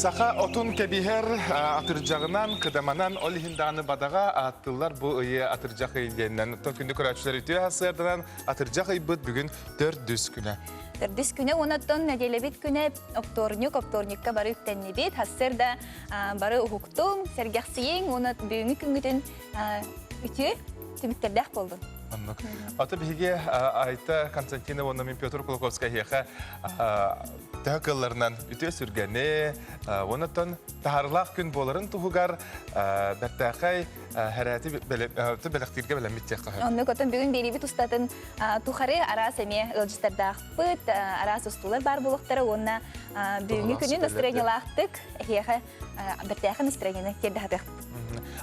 Saha otun kebiher atırcağından, kıdamanan olihindağını badağa attılar bu ıyı atırcaq iyilerinden. Otun kündü kıraçlar ütüye hasırdılan atırcaq ıyı bugün 400 güne. 400 güne onattan nedelebit güne oktornyukka barı üttennibit. Hasır da barı uhuktum, sergahsiyin onat büyümü küngütün ütü tümükterdeğ boldun. Anlık. Ata bihige ayta Konstantinova min Pyotr Kulukovskaya daha kıllarından ütüye sürgeni, onattan taharlaq gün boların tuhugar bertaqay herati belektirge bilemit yakahı. Anlık otan bugün delibit ustadın tuharı ara semiye ılcıstardağ pıt, ara sustular bar buluqtara ona büyümü günü nastrengelaqtık, bertaqı nastrengenek terdahdıq.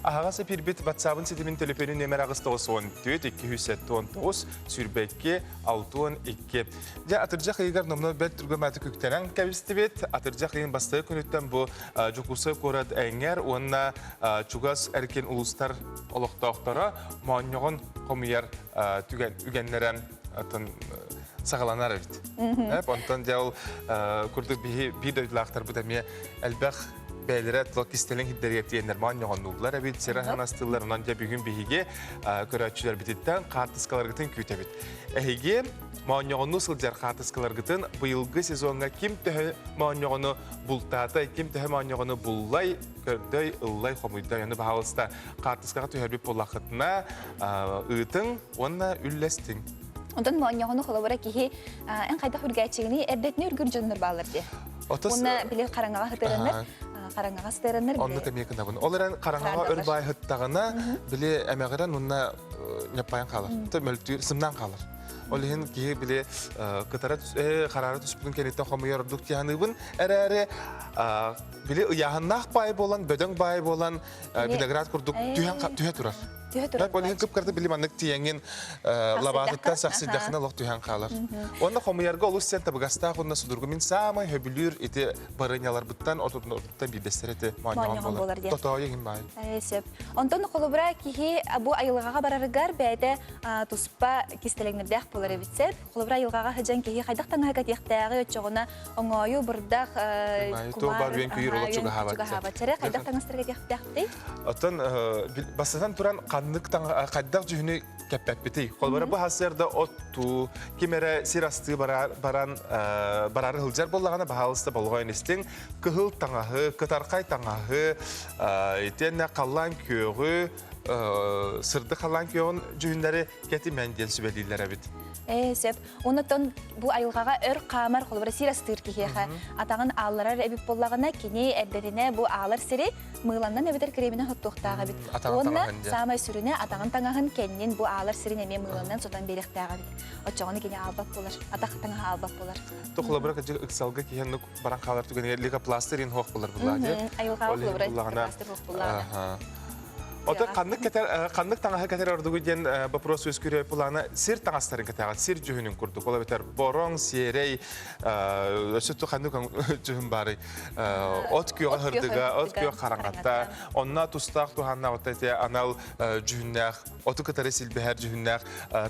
Ahagası pirbit WhatsApp'ın sitimin telefonu numara ağıstığı 14 279 sürbekki 612. Ja atırcaq ıygar nomuna bir türgümatı küktenen kavistibet atırcaq ıyın bastığı günütten bu cukusu korad enger ona çugas erken uluslar oluqtağıqtara muanyoğun komuyar ügenleren atın sağlanar evet. Ondan jağıl kurduk bir döydülağıqtar bu demiye elbaq Belirət lokistelen hidderiyetiyenler manyoğun oldular. Evet, Serahan astılar. Ondan bugün bihige köratçılar bititten kartıskalar gıtın kütebit. Ehige manyoğunu sılcar kartıskalar gıtın bu yılgı sezonga kim töhe manyoğunu bultata, kim töhe manyoğunu bullay, kördöy, ıllay, homuyda. Yani bahavızda kartıskalar töherbip bolaqıtına ıtın, onunla üllestin. Ondan manyoğunu kolabara ki en kayda hürgəçigini erdetini ürgürcünür bağlardı. Ona bile karangağa hıtırınır. Karangağa sıtırınır bile. Onu temeye kına bunu. Olaran karangağa ölbay hıttağına bile emeğiren onunla yapayan kalır. Möltü sımdan kalır. Olihin ki bile kıtara kararı tüspülün kenitten homu yorduk diyanıbın erere bile yağınlaq bayı bolan, bödön bayı bolan vinegrat kurduk tühe turar. Hep olihin kıpkarda bilim anlık tiyengin labatıttan saksildakına loq tühen kalır. Onda homu yargı olus sen tabi gastağ onunla sudurgumin samay höbülür iti barınyalar bıttan ortadan bir destereti manyaman bolar. Totoğa yegin bayı. Evet. Ondan kolubra ki bu ayılgağa bararıgar beyde tuspa kistelenirdeğ bolar evitsep. Kolubra ayılgağa hıcan ki kaydaqtan hakat yaqtağığı ötçoğuna oңoyu bırdak kumar çuga havatçara kaydaqtan ıstırgat yaqtağığı değil. Otan basıdan turan kaddaq cühünü keppep biti. Kolbara bu hasırda ottu, kimere sirastı bararı hılcar bollağına bahalısda bolğayın istin, kıhıl taŋahı, kıtarkay taŋahı, etenne kallan köğü, sırdı kallan köğün cühünleri keti mendiyen sübelilere bit. Sep, ondan bu ayılgağa ör kamar kolbara sirastır ki atağın ağlara ebip bollağına kini erdetine bu ağlar siri mığlandan evidir kremine hottuqtağı bit. Onunla samay sürüne atağın taŋahın kendin bu ağlar siri neme mığlandan sotan beliqtağı bit. Oçağını kini albap bolar, ataq taŋaha albap bolar. Toqula bırak acı ıksalga ki henlik baran kalar tügeni liga plasterin hoq bolar bular diye. Ayılgağa kolbara plaster hoq bolar. Oda kanlık taŋaha keter ordugu diyen bapros özgürü pulana sir taŋasların keter, sir cühünün kurduk. Ola beter boron, sierey, sütü kanlık cühün bari. Ot köye hırdıga, ot köye karangatta. Onna tustaq tuhanna otete anal cühünnaq, otu ketere silbeher cühünnaq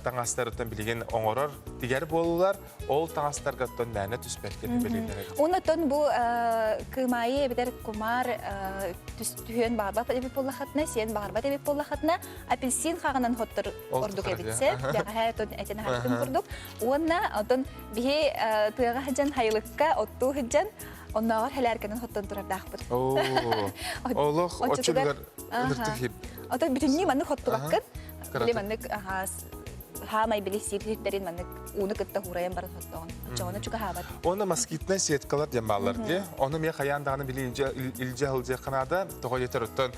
taŋaslarıtan bilgen oŋorar. Diğer bolular, ol taŋaslar gattan nane tüsperkeni belirler. Ondan bu kımayı beter kumar tühün barbat ebi pollahatna, sen barbat ebi pollahatna, apelsin xağınan hottur orduk ebitse, yağa ton eten hakkın kurduk. Ondan bihi tığağa hıcan haylıkka, ottu hıcan, onnalar helerkenin hottan turar dağıpır. Oğluq, oçulgar ınırtık hip. Ondan bütünni manlık hottu bakkın, bile manlık hamay bile sirhitlerin manlık unu kıtta hurayan barat hottan. Çoğuna çünkü habat. Ona maskitne siyetkalar yamalar diye. Onu miye kayandağını bile ilce hılca kanada, toğa yeter ottan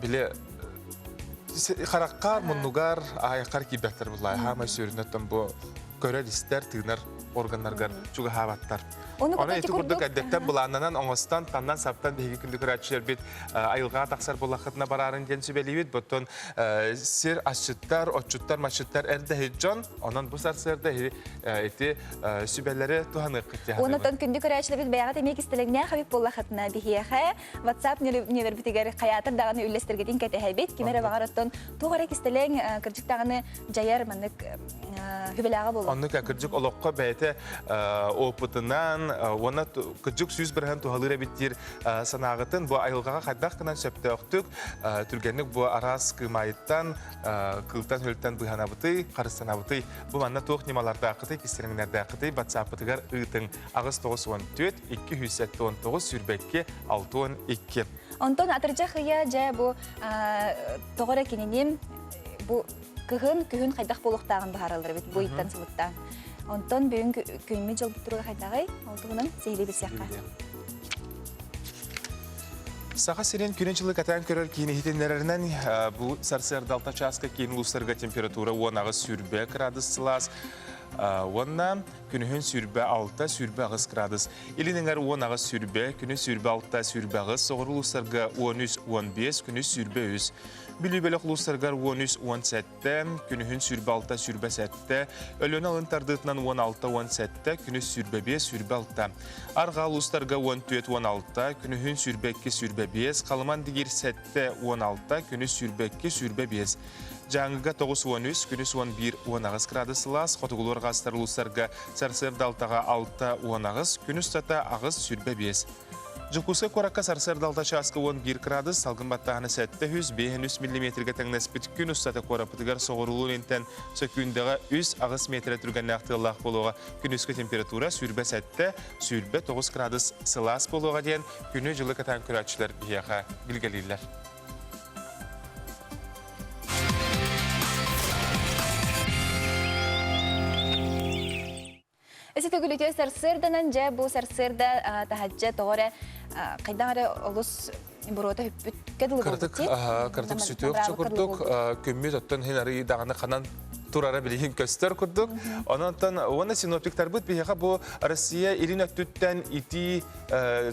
bile xaraqqar munnugar ayaqar kibetler bullay hamay sürünettan bu görer ister tığnar organlargar çuga havattar. Ona eti kurduk addekten bulanlanan oңостан tandan saptan behi kündük öğretçiler bit ayılgağa taqsar bulaqıtına bararın den sübeliyit butun sir aşçıttar, otçuttar, maşçıttar erde heccan onan bu sarsarda eti sübelleri tuhanı kıtya. Ondan kündük öğretçiler bit bayağı demek istelenler habib bulaqıtına behiye WhatsApp neler bitigar hayatır dağını üllestirgedin ketehebit kimere bağırıttan tuğarek istelen kırcık dağını cayar manık hübelağa bolu. Onluk kırcık oloqqa beyte opıtından оны күджік сүз бірген туғалыр әбіттер санағытын бұ айылғаға қайдақ қынан сөпті өқтік, түргенік бұ арас кымайыттан, қылтан өлттен бұйхана бұты, қарыстан абыты, бұ манна тоқ немаларда ақыты, кестеріңнерді ақыты, батсапытығар ұйтың ағыз 9-14, 2-7-19, сүрбәкке 6-12. Онтон атыржа қия жа бұ тоғыра кененем бұ күхін қайдақ болуқтағын бағаралыр бет, бұ иттан сылыттан. Онтон бүгін күнмі жол бұттыруға қайдағай, олдығынан сейлі бір сияққа. Саға сирен күнен жылы катан көрер кейіні хитенлерінен бұл сарсырдалта часқа кейін ұлыстарға температура 10 сүрбе градус сылас. Онна күнігін сүрбе 6, сүрбе 9 градус. Илініңер 10 сүрбе, күні сүрбе 6, сүрбе 9, соғыр ұлыстарға 13-15, күні сүрбе 100. Білі-бәлі ұлыстарға 13-17, күнігін сүрбе 6, сүрбе 7, өліні алын тардытынан 16-17, күні сүрбе 5, сүрбе 6. Арға ұлыстарға 14-16, күнігін сүрбе 2, сүрбе 5, қалыман дегер 7-16, күні сүрбе 2, сүрбе 5. Жаңыға 9-13, күні 11-10 градус сылас, қотығылыр ғастар ұлыстарға сарсырдалтаға 6-10, күні ұстата ағыз сүрбе 5. Жылқұсы қораққа сарсырдалта часқы 11 градус, салғын баттағаны 700-500 мм-ге тәңнәспіт күн ұстата қорапытығар соғырылуын ентен сөкіндіға 100 ағыз метрі түрген нақтығылақ болуға күн үскі температура сүрбе 7, сүрбе 9 градус сылас болуға дейін күні жылы катан күрәтшілер бияға білгелейлер. Эсите гүлүтө сарсырданан же бу сарсырда тахаджа тоғыра қайдағары олыс бұрота хүппіт кәділі болды. Кырдық сүтөк чықырдық, көммет оттан хенары дағаны қанан турара билеген көстер күрдік. Оны синоптиктар бұд бейеға бұл Россия ирин өттіттен ити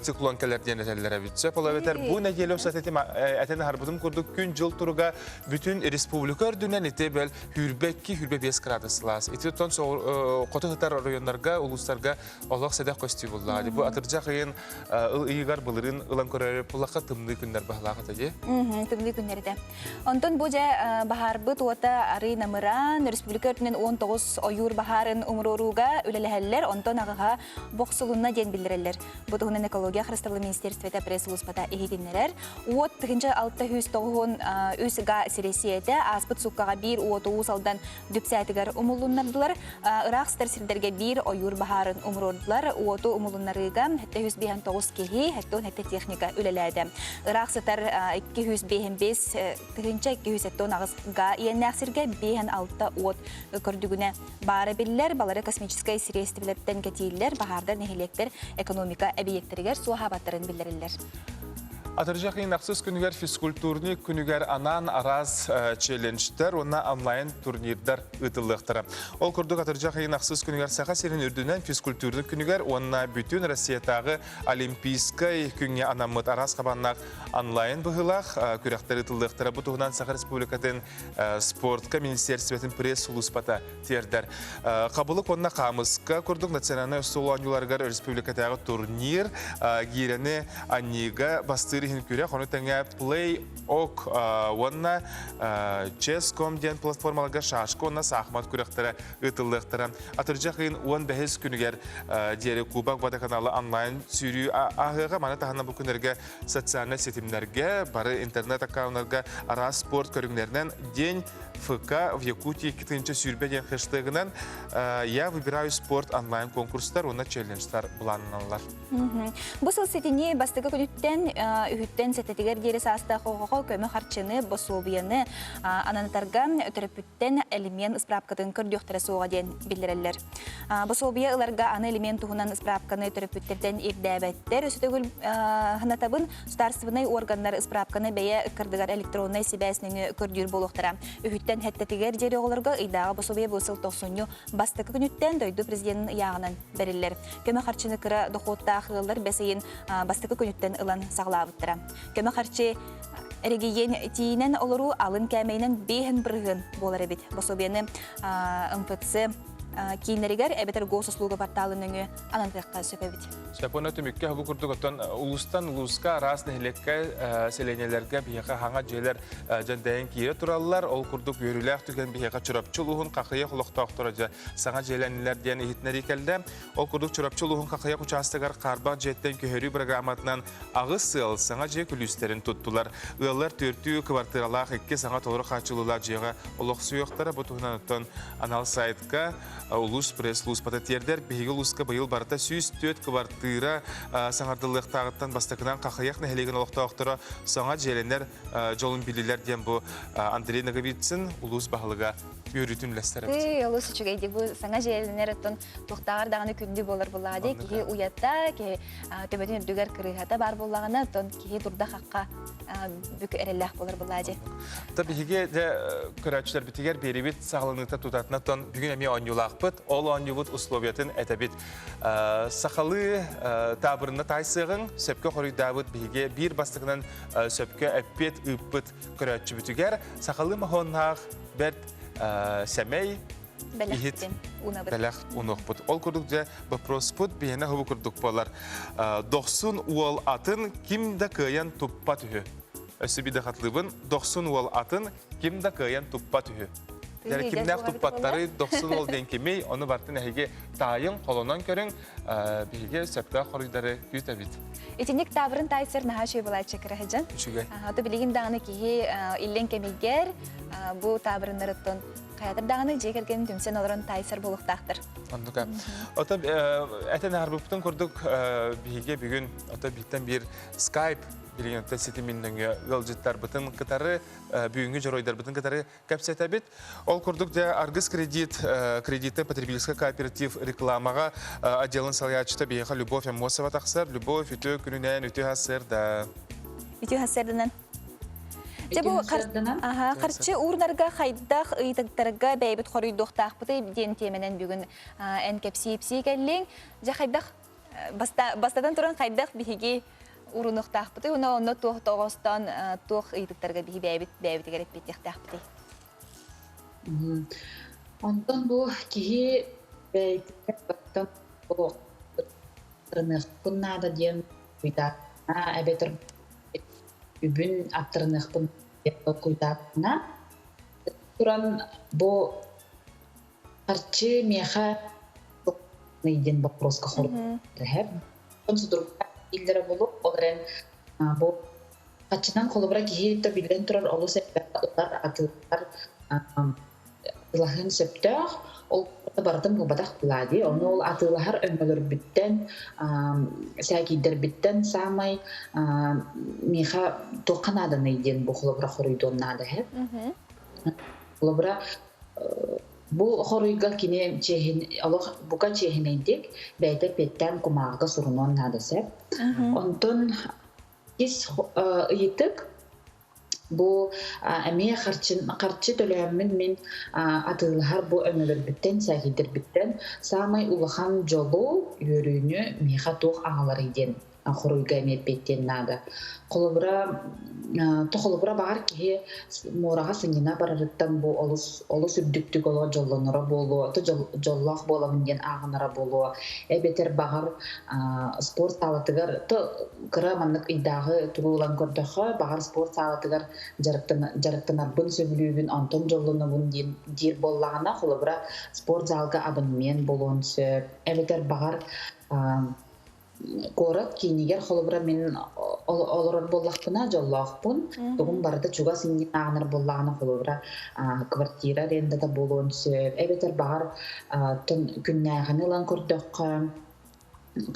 циклон кәлерден әтелері бітсе. Полаветер бұл нәгелі өсат әтені харбыдым күрдік күн жыл тұруға бүтін республика өрдінен ете бәл хүрбәкки 5 градус лас. Ити тұтан қоты ғытар районларға, ұлыстарға олақ сәдәқ көсті болды. Бұл атыржа қиын ұйығар бұлырын ұлан көрері бұлаққа тымды күндер бағылағы тәде? Тымды күндерді. Онтон бұл жа бағарбы туата ары намыран республика өртінен 19 ойур бахарын умруруга үлеләһәлләр, онтон ағыға боқсылуына ден білдірелер. Бұтығынан экология Христаллы министерствета пресс-улыспата ехеденлерер. Уот тұхынча 609 үсіға сиресиеті, аспыт суққаға 1 уот уыз алдан дүпсәтігер умулуннардылар. Ирақ старсирдерге 1 ойур бахарын умрурдылар. Уоту умулуннарыға 759 кехи, 7 техника үлеләді. Ирақ сатар 205 тұхынча 207 ағызға иеннәқсірге 5-6 от көрдігіне бары білілер, балары космическай сирестивілеттен кетейлер, бағардар нехелектер, экономика әбиектерігер суахабаттарын білдірілер. Атыржа қиын ақсыз күнігер физкультурны, күнігер анан араз челлендждер, онна онлайн турнирдар ұтылықтыры. Ол күрдік Атыржа қиын ақсыз күнігер саға серін үрдінен физкультурны күнігер, онна бүтін Россиятағы олимпийскай күнге анамыд араз қабаннақ онлайн бұғылақ күректер ұтылықтыры. Бұтығынан Сақа Республикатын спортқа министерстветін пресс-улыспата тердер. Қабылық онна қамысқа күрдік национальный ұстолуанюларғар республикатағы турнир герені анниға бастыры күрек, оны тәңе плей-ок онна чес.com ден платформаларға шашқы, онна сақмат күректері ұтылықтыры. Атыржа қиын 15 күнігер дері Кубак Бада каналы онлайн сүйрі ағыға маны тағына бұл күнерге социальный сетімлерге, бары интернет аккаунларға ара спорт көріңлерінен ден ФК в Якутии кітінші сүйрбе ден хэштегінен я выбираю спорт онлайн конкурстар, онна челленджтар бұланылар. Бұл сетіне бастығы күніттен үхіттен сәтетігер дері саста қоғығы көмі қарчыны, бособияны ананатарға өтіріпіттен элемент ұсправкатын көрдіқтірі соға ден білдірелер. Бособия ұларға аны элемент тұғынан ұсправканы өтіріпіттерден ердәбәттер. Өсітігіл ғынатабын старсывынай органдар ұсправканы бәйе кірдігар электроннай себәсінің көрдір болуқтыра. Үхіттен әттетігер дері оғыларға ұйдағы бособия бұсыл тоқсыны бастықы күніттен дойды президентін яғынан бәрілер. Көмі қарчыны кірі доқотта ақылылар бәсейін бастықы күніттен ұлан сағылабыттыра. Көмі қарчы әрегейен тиінен олыру алын кәмейінен бейін бірғын болары бет. Бособияны МФЦ кейнеригер эбетер госуслуга порталының анантыққа сөпебит. Шапона төмекке хабу курдук оттон улустан улуска раз нехлекке селенелерге бияка хаңа желер жандайын кире тураллар. Ол курдук бөрүләк түген бияка чурапчылугун какыя холоктоктора саңа желенелер диен ихитнери келде. Ол курдук чурапчылугун какыя участагар карбак жеттен көһөрү программатынан агыс сыл саңа же күлүстерин туттулар. Ыаллар төртүү квартиралах икки саңа толору качылуулар жега олох суяктара бутугунан оттон анал сайтка улус пресс-лус пататердер биги улуска быйыл барта сүүс төт квартира саңардылыктагыттан бастакынан какаяк нехелеген олохтоктора саңа желенер жолун билилер диен бу Андрей Наговицын улус баһалыга үйрөтүнләстер. Улус үчүгейди бу саңа желенер оттон туктагар даганы күндү болор булади. Ки уятта ки төбөтүн дүгөр кырыгата бар буллагына оттон ки турда хакка бүк эреллах болор булади. Табиге де көрәчләр битигер беребит саглыныкта тутатына тон бүгүн эми онюлакпыт. Ол онюбут условиятын этебит сахалы табырына тайсыгын сөпкө хорыйдабыт биге бир бастыгынан сөпкө эппет ыппыт көрәчү битигер сахалы махоннах бер семей Белэх унохпут. Ол курдук же вопроспут бияна хубу курдук болар. 90 уол атын кимда кыян туппа түһү. Өсүбиде хатлыбын 90 уол атын кимда кыян туппа түһү. Дәр кимнәк туппаттары 90 уол ден кемей, оны бартын әһиге тайын колонон көрүң, биге сөпкө хорыйдары күтәбит. Итинек табырын тайсыр наһа шөй булачы кирәһәҗән. Аты билигин даганы ки иллен кемигер бу табырыннарыттан каятыр даганы жекерген түмсен олорон тайсыр булуктактыр. Андыка. Ата әтен арбыптын көрдүк биге бүгүн ата биттен бир Skype билген теситиминден галжыттар бытын кытары бүгүнгү жоройдар бытын кытары капсетабит. Ол көрдүк де Аргыс кредиты потребительский кооператив рекламага отделын салячта биха Любовь Амосова таксар, Любовь үтө күнүнөн үтө хасыр да. Үтө хасырдынан. Жабу карчы урнарга хайдах ыйтыктарга бәйбит хорыйдуктак быты ден теменен бүгүн энкепсипси келлең. Жа хайдах бастадан туран хайдах биһиги урунуктак быты онно тогостон тох ыйтыктарга биһи бәйбит кереп битектак быты. Онтон бу кихи бәйбиттен бу тырных куннада ден уйда әбетер үбүн аттырыныхпын куйдапна туран бу арчы меха нейден вопроска хор рехер консудур илдер болуп оларен бу качынан колобра кихи билен турар олус эптар атылар лахын септер ол бардым бу бадах булади оны ол атылар өмөлөр биттен сагидер биттен самай меха токанада нейден бу колобра хоройдоннада хеп колобра бу хоройга кине чехин алох бука чехинейдик бәйдә петтен кумага сурунон надасеп онтон кис ыйтык бу әмие қарчы төләмін мен атылығар бу өмөлөр биттен, сәгидер биттен, самай улахан жолу өрүүнү меха тоқ ағалар иден, құруйга меппеттен нады. Тоқылыбыра бағар кеге мораға сыңына барарыттан бу олыс үрдіктік олы жолланыра болу, жоллақ боламынден ағынара болу, әбетер бағар спорт салатыгар, кыра маннык идағы тұрулан көрдіқі, бағар спорт салатыгар жарықтанар бұн сөбілуігін антон жолланывын дир боллағына, құлыбыра спорт залға абонемент болуын сөп, әбетер бағар Корат кейнегер холобра мен олорор боллақпына жоллақпын. Туғын барды чуға синген ағыныр боллағына холобра квартира рендада болуын сөп. Әбетер бағар күннәғаны лан көрдіққа.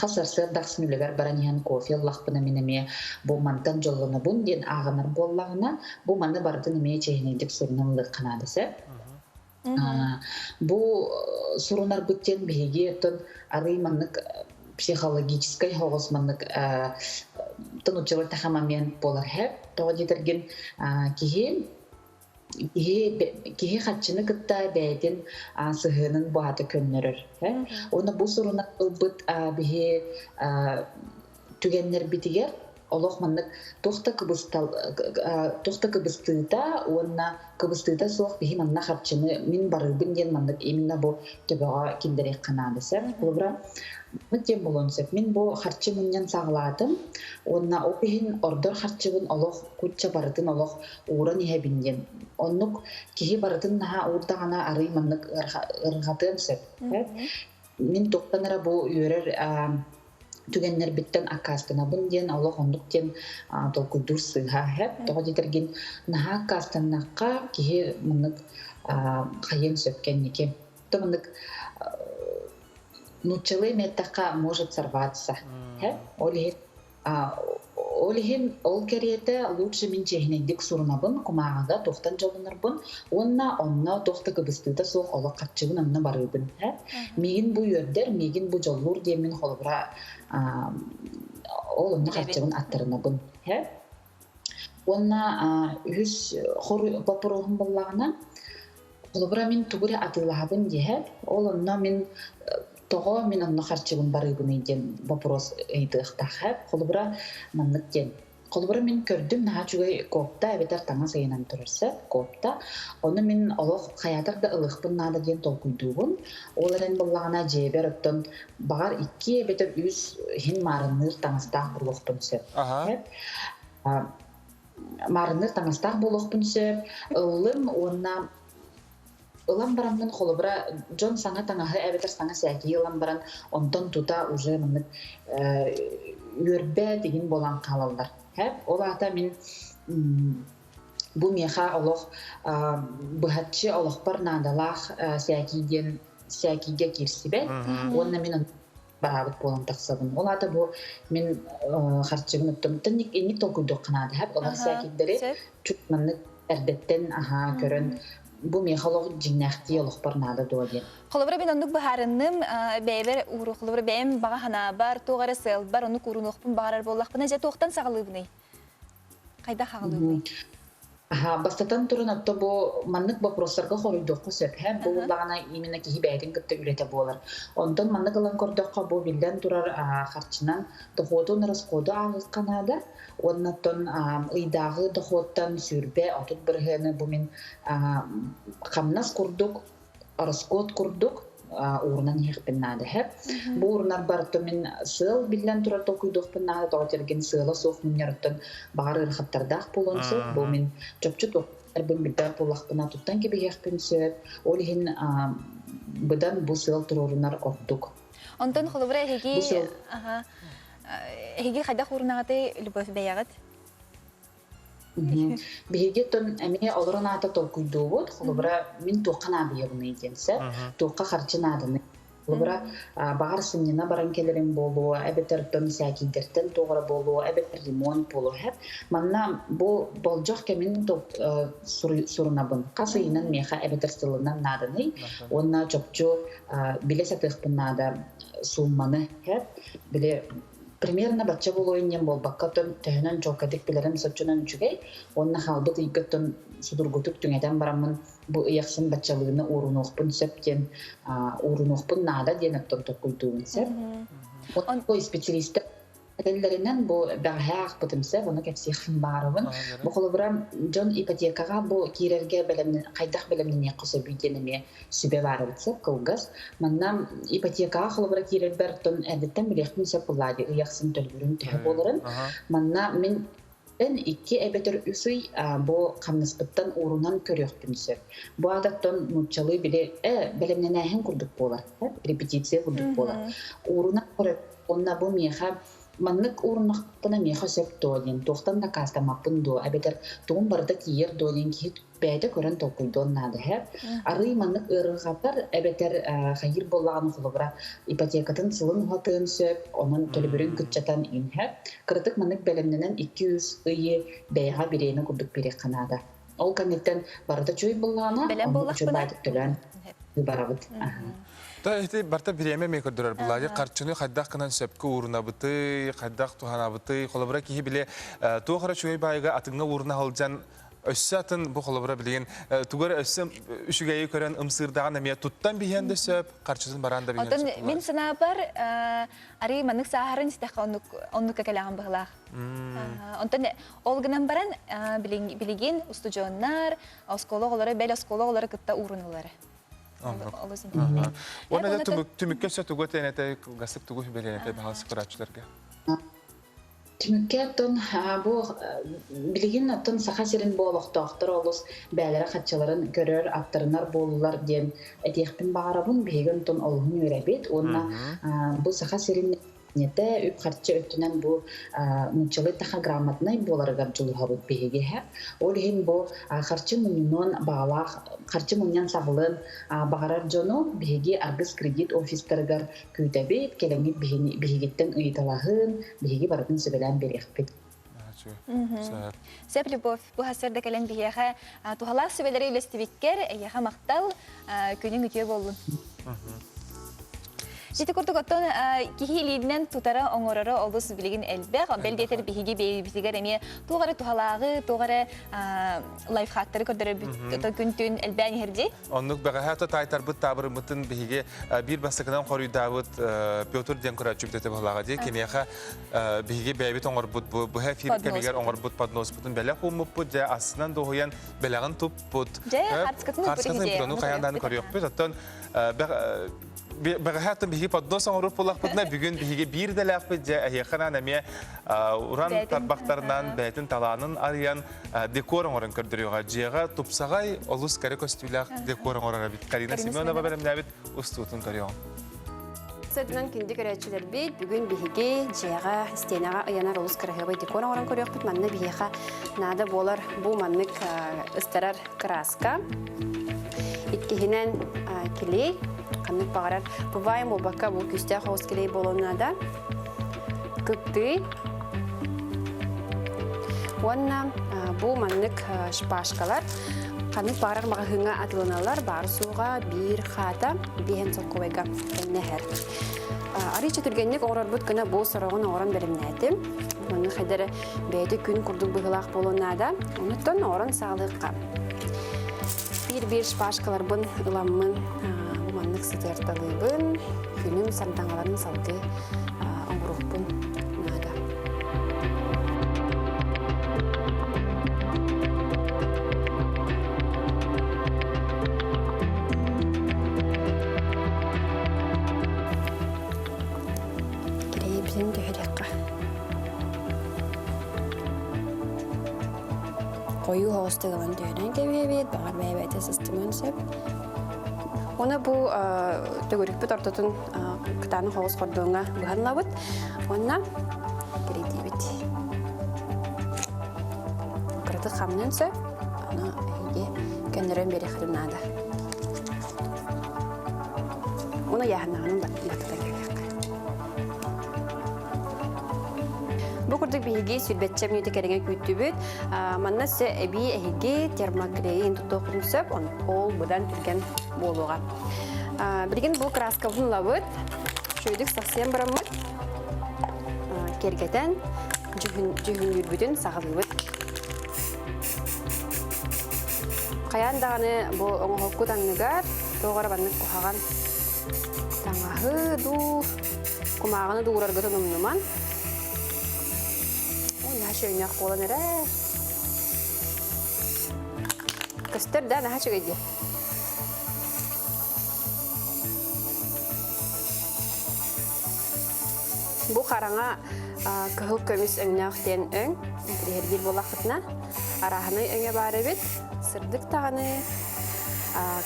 Қасарсыр дақсынылығар баранихан кофе лақпына менеме бұл мантан жолланы бұн ден ағыныр боллағына бұл маны барды неме чейнедік сұрынылық қанадысы. Бұл сұрынар бүттен бейге ары маннық психологической хоғысманлык тынучылар тахамамент болар хеп. Тоға детерген кихи хатчыны кытта бәйтен сығынын бұғаты көннерір. Оны бұл сұрына ұлбыт бейі түгеннер бітігер олох маннык тухта кыбыстыта уонна кыбыстыта суох бихи манна харчыны мин барыбын диэн маннык именно бу төбөҕө киндерек канаады сеп булбра мыттен болон сеп мин бу харчы муньян саглаатым уонна опихин ордор харчыбын олох кутча барытын олох ууран иһэбин диэн оннук киһи барытын наһа уурдагана арый маннык ыргатыам сеп мин туктанара бу үөрер түгеннер биттен аккастына бун диэн олох ондук диэн толкуйдур сыыха хэп тоҕо дитэргин наһа аккастаннакка киһи мынык хайын сөпкенники то мынык нучелый меттака может сорваться хэп олихин ол кериете лучше мин чехнедик сурнабын кумаага тохтан жолунарбын онна тохта кыбыстыта соох олох катчыбын анна барыбын хэп мигин бу үйөрдер мигин бу жоллур диэн мин холобура ол онна катчыбын аттарынабын хэп онна үс хор попорохун боллагана холобура мин тугуре атылаабын диэп ол онна мин тоҕо мин онно харчыбын барыбын диэн вопрос ыйтыахтаах холобура маннык диэн холобура мин көрдүм наһа чугай коопта эбетер таңа сайынан турарса коопта ону мин олох хаятарда ылыхпын наада диэн толкуйдуубун ол эрен боллагана жеебер оттон багар икки эбетер үс хин маарынныр таңастаах бурлохпун сөп маарынныр таңастаах бурлохпун сөп ыллым уонна ылан барамнын холобура жон саңа таңаһы эбетер саңа сээки ылан баран онтон тута уже мынык үөрбэ деген болан калаллар ол ата мин бу меха олох быхатчы олохпар наадалаах сээкиге кирсибе онна мин барабыт болан таксабын ол ата бу мин харчыбын оттомтон эни толкуйдук канаады олар сээкидери чук мынык эрдеттен көрөн бу мехалог жиннахти олохпар наада дуаден. Холобра бин ондук бахарынным бэйбер уру холобра бэйм бага хана бар тугара сел бар ону курунохпун багарар боллахпына же токтан сагалыбыны. Кайда хагалыбыны. Бастатан турун атта бу маннык вопростарга хоройдокку сөп бу лагана именно кихи бэйдин кытта үрете болар. Онтон маннык алан кордокка бу билден турар харчынан доходун раскоду агыс канада. Оннаттон ыйдагы доходтан сүрбе отут биргени бу мен камнас курдук, раскод курдук урнан хехпеннады бу урнар барты мен сыл билден турар токуйдукпеннады тоотерген сыла соф мен ярыттан багар ырхаттардах болонсу бу мен чөпчү эрбин билден полахпына туттан кеби хехпенсөп олихин быдан бу сыл турурунар ордук. Онтон холобра Хиги хайда хурнагаты любовь бэягат. Бигеттон эме олороната толкуйдуут, холобра мин токана биягны денсе, тока харчынадыны. Холобра багар сыннына баран келерин болуу, эбетертон сякидертен тогора болуу, эбетер ремонт болуу хеп. Манна бу болжок кемин сурунабын. Касыйынан меха эбетер сылынан надыны. Онна чопчу билесетыхпын нада сумманы хеп. Биле примерно бачча болойнен болбаккатын төһөнөн жокадык билерим сочунан жүгей онна халбыт ийгөттөн судургутук түңеден барамын бу ыяксын баччалыгына урунокпун сөптен урунокпун наада диэн оттон токуйдуун сеп бу специалисттер Эллеринен бу бахяах бутымсы, буну кепсихин барыбын. Бу холобра жон ипотекага бу кирерге белемни кайдах белемни кысы бүйденеме сүбе барыбытсы кылгас. Манна ипотекага холобра кирер бертон эдеттен билехтин сепулади ыяксын төлбүрүн төһө болорун. Манна мен икки эбетер үсүй бу камныспыттан урунан көрөкпүнсө. Бу адаттан нучалы биле белемненэхин курдук болар. Репетиция курдук болар. Урунан көрөк онна бу меха маннык урнахтана меха сөп долин. Тохтан да кастамаппын до. Эбетер тугун барда киер долин ки бәйді көрін толкуйдон нады. Ары маннык ырыгатар эбетер хайыр боллаган холобра ипотекатын сылын хатын сөп, онын төлөбүрүн күтчатан инхэ. Кырдык маннык белемненен 200 ыйы бәйға бирейни курдук берек канада. Ол канеттен барда чөй боллагана, онын чөй бәйдік төлөн барабыт. Та эти барта биреме мекодурар булады. Карчыны хаддак кынан сөпкө урунабыты, хаддак туханабыты, холобра кихи биле тоохара чөй байга атыңга уруна халжан Өссатын бу холобра билген тугар өссөм үшүгәйе көрән ымсырдаган әмия туттан биһәндә сөп карчысын баранда биһән. Отон мен санапар ари манык сахарын истәхә оннук кәләгән быгылах. Онтон олгынан баран билеген устуҗоннар, оскологлары, бел оскологлары кытта урынлары. Оны да түмүккә сөтүгә тәнәтә гасык түгү беләнәтә баһасы карачыларга. Тимиккеттон бу билигин аттан саха сирин болоқтоқтор олус бәләре хатчаларын көрөр аттарынар болулар ден этехпин баарабын беген тон олгун үрәбет онна бу саха сирин нете үп хатча өттүнөн бу нучылы таха грамотный боларга жулхабыт беге ха олхин бу харчы муннон баалах харчы муннан сабылын багарар жону беге аргыс кредит офистергар күтәбет келеңит бегеттен ыйталахын беге бардын сөбелән берекпет. Сәп любовь бу хасырда кален бияха тухала сөбеләре лестивиккер яха мактал күнүң үтө болдун. Жити курдук оттон кихилидинен тутара оңорора олус билигин элбек, белдетер биһиги бейбисигер эме тугары тухалагы, тугары лайфхактары көрдөрө күнтүн элбән херди. Оннук бәгәһәтә тайтар бу табыр мутын биһиге бир басыкынан корыйдабыт Петр ден курачук дете балага ди кенеха биһиге бәйбит оңор бут бу хәфир кемигер оңор бут поднос бутын бәлә хумуп бу да асынан доһуян бәләгән туп бут. Харскатын прону каяндан көрөк бит оттон бәгәһәтен биһиге поднос оңор булак бутна бүген биһиге бир дә ләф бит әхәна нәме уран табактарынан бәйтен таланын арыян декор оңорын көрдөрүгә җыга тупсагай олус каре костюлак декор оңорына бит Карина Семенова белән бит устутун көрөйөн. Сәднән кинди көрәчләр бит бүген биһиге җыга стенага аянар олус карагы декор оңорын көрөк бит манны биһига нада болар бу маннык истәрәр краска иткеһинән клей канык багарар бываем обака бу күстә хаус клей болонада күпти Онна бу маннык шпашкалар канык барар магыһыңа атылыналар бар суга бир хата биһен соккойга нәһәр. Арича түргәннек орар бут кына бу сорогын оран беремнәтем. Моны хәдәре бәйде күн курдук быгылак болонада. Онуттан оран сагылыкка. Бир шпашкалар бун ыламмын бу маннык сытерталыбын күнүм сантаңаларын салды оңрукпун нада. Kireyibizin döhülekka. Koyu hoğustağın dönen kebebet, bağır bebete sistemün söp. Ona bu tөгөрүкпүт ортотун кытаны хоос кордуңа быһанлабыт. Онна кредибит. Кырды хамнын сөп, ана эге көнөрөн бери хырнада. Ona яһаннанын баттар керек. Бу курдук биһиге сүрбетчем үтө кереген күттүбүт. Манна се эби эге термоклейин тутукун сөп, ол будан түрген болуға. Билген бұл краскавын лабыт, шөйдік сақсен барамыт, кергетен жүгін үрбүтін сағылыбыт. Қаяндағаны бұл оңғылқы таңныгар, тоғар баннық қоғаған таңағы ду, құмағаны дуғырарғытын ұмныман. Оңа шөйнақ болан әрі. Көстер да наға чөгейді. Бу қараңа кығыл көміс өңнәқтен өң, біргер болақытына, арахыны өңе бары бет, сырдық тағаны,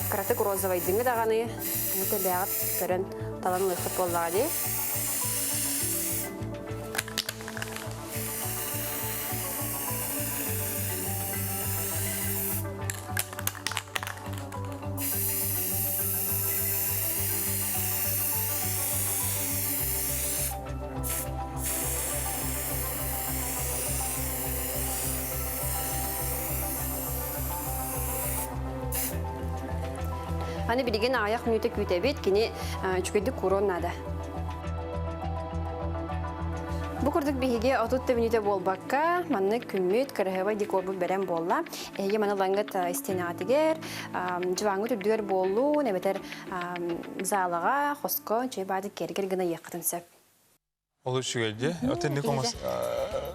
қыратық розовайдыңы дағаны, өте бәғыт көрін талан ұйқыт болдағады. Hani bilgin ayak müte kütebet kini çükedi koronada. Бу курдук биһиге отут төбүнүтө болбакка, манны күммүт кырыгыба декорбут берен болла. Эге мана лангат стенатигер, жываңы түрдүгер боллу, небетер залага, хоско, чөйбады кергер гына якытынсып. Олу шүгелде. Өтен не комас?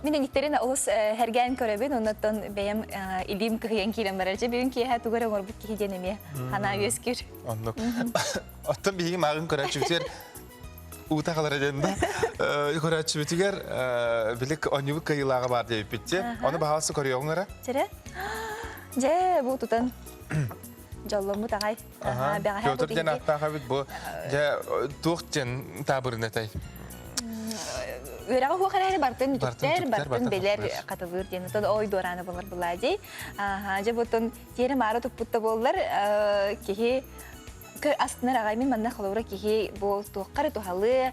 Мен ниттерин олус херген көрөбүн, оннотон бейем илим кыйын кирен барарчы. Бүгүн кие тугара горбут киһиден эме. Хана өскүр. Оннук. Оттон биһиги магын көрөчүктер. Ута калар эденде. Көрөчүктер билик онюбу кыйылага бар деп битти. Оны баасы көрөңөр. Жере? Же бу тутан. Жоллому тагай. Петр ден аттага бит бу. Же туктен табырынатай. Өрәгә хохарары бартын түттер, бартын белер катылыр дигән. Тон ой дораны булыр булади. Же бутын тире мары туппутта буллар. Кихи көр астынар агаймын манна халыра кихи бу туққары тухалы,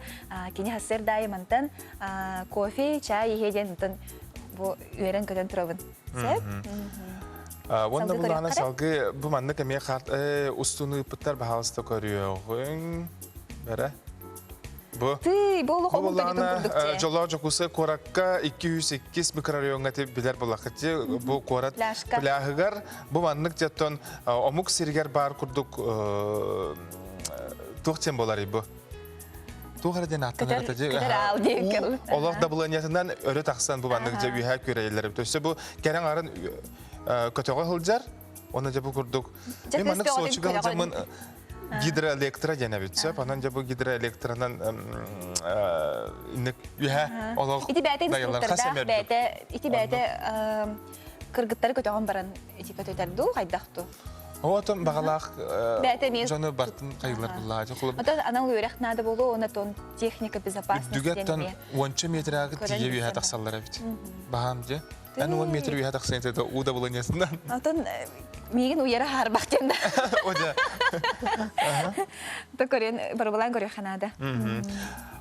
кини хасер даймантан кофе, чай егеден тон бу өрән көтөн турабын. Сәп? Онда булана салгы бу манна кеме харт устуны пыттар баһалыста көрүөгүн. Бара. Бу болу булана жолоо жокусы коракка 208 микрорайонга тип билер булакыты бу корат пляхыгар бу маннык жаттон омук сиргер бар курдук тухтен болар бу. Тугарден аттанар тажы. Олох да буланятынан өрө таксан бу маннык же үйһә көрәйләр. Төсө бу керән арын көтөгө хылжар. Оны же бу курдук. Мен маннык сочуга жамын гидроэлектро жана битсе, анан жабы гидроэлектронан инек үһә олог. Ити бәте кыргыттары көтөгөн баран ити көтөтөрдү, кайдакту. Отон багалак жаны бартын кайылар булла. Отон анан өрәк нада болу, оны тон техника безопасности. Дүгәттен 10 метрагы тие үһә таксаллар бит. Баһам же. Аны 10 метр үһә таксан да уда буланясынан. Отон миген уяра харбак темда. Ода. Токорен барбалан көрө ханада.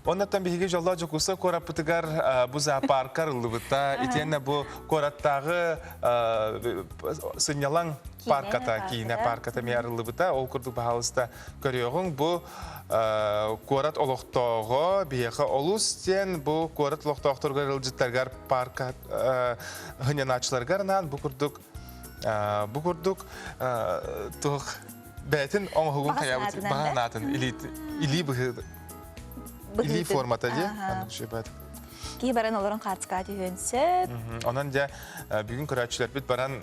Оннан биһиге жоллоо жокуса корапытыгар бу зоопаркар ылыбыта, итенне бу кораттагы сынялаң парката кийине парката миярылыбыта, ол курдук баһалыста көрөөгүң бу корат олохтоого биэха олустен бу корат олохтоохторгар ылжыттаргар парка хыняначыларгарнан бу курдук тух бәтин оңхугун каябыт баһанатын или формата де анын шебат. Ки баран олорун катскаты хөнсөп. Онан же бүгүн көрөчүлөр бит баран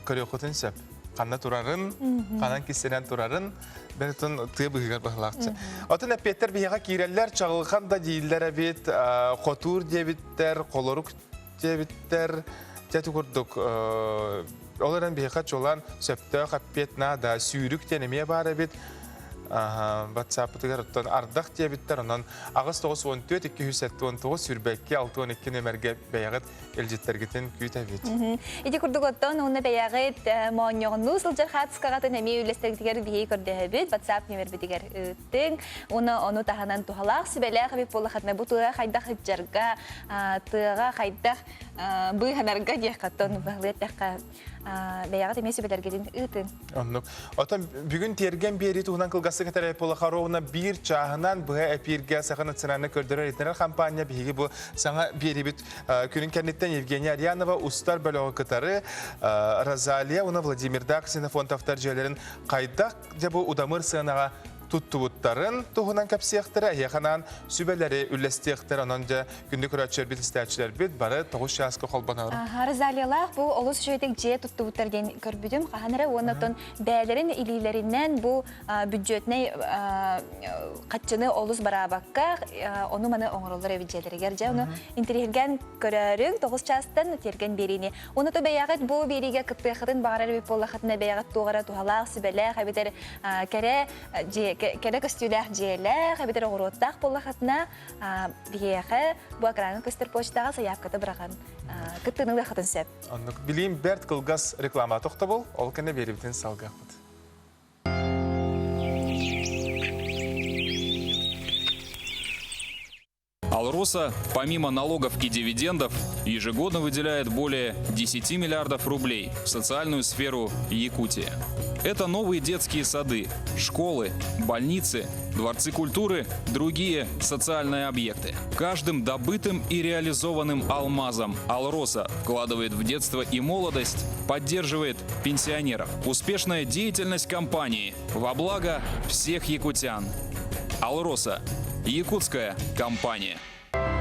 көрөкөтүн сеп. Канна турарын, канан кисенен турарын, бертон тыбыгар бахлакчы. Отун эпеттер бияга киреллер чагылган да дииллер бит, котур дебиттер, колорук дебиттер, жату курдук. Олардан бияга чолан сөптө каппетна да сүйрүк денеме бар бит. WhatsApp-тыгар оттон ардак дебиттер, онан агыс 914-279 сүрбәкке 612 нөмерге бәягыт элжеттерgetен күйтәбит. Ити курдук оттон уны бәягыт мооньоғну сылжар хатскагатын әме үлестергитигер бихи көрдөһөбүт WhatsApp нөмер битигер ыттың. Оны таханан тухалак сибеләк бит болахатна бутуга хайдах хыджарга, тыга хайдах быйханарга дияқаттон баһлеттакка бәягыт әме сибелергедин ыттың. Оннук. Отон бүгүн терген бери туһунан кылгасы кетер полахаровна бир чаһынан бу эпирге сахана ценаны көрдөрөр интернет компания биги бу саңа бери бит күнүн кенеттен Евгения Арьянова устар бөлөгө кытары Розалия уна Владимир Дак Синофонтовтар жерлерин кайдак же бу удамыр сынага туттубуттарын туһунан капсияктыра яханан сүбелери үллестияктыр анан же күндүк көрөчөр бит истәчләр бит бары 9 часка колбанар. Розалиялар бу олус шөйдек же туттубуттар ген көрбүдүм каханара онотон бәлерин илилеринен бу бюджетне катчыны олус барабакка ону маны оңроллар эбиҗелерге же ону интерген көрөрүң 9 частан терген берини. Ону то бәягат бу бериге кыттыхатын багарар бит боллахатна бәягат тугара тухалак сибеле хабитер кере же керек стюдах желе хабитер огороттак боллахатна биеге бу акраны көстөр почтага заявкаты браган кыттыны да хатын сеп. Аннык билим берт кылгас реклама тохтобол, ол кене берибитин салгакпыт. Алроса, помимо налогов и дивидендов, ежегодно выделяет более 10 миллиардов рублей в социальную сферу Якутии. Это новые детские сады, школы, больницы, дворцы культуры, другие социальные объекты. Каждым добытым и реализованным алмазом «Алроса» вкладывает в детство и молодость, поддерживает пенсионеров. Успешная деятельность компании во благо всех якутян. «Алроса» – якутская компания.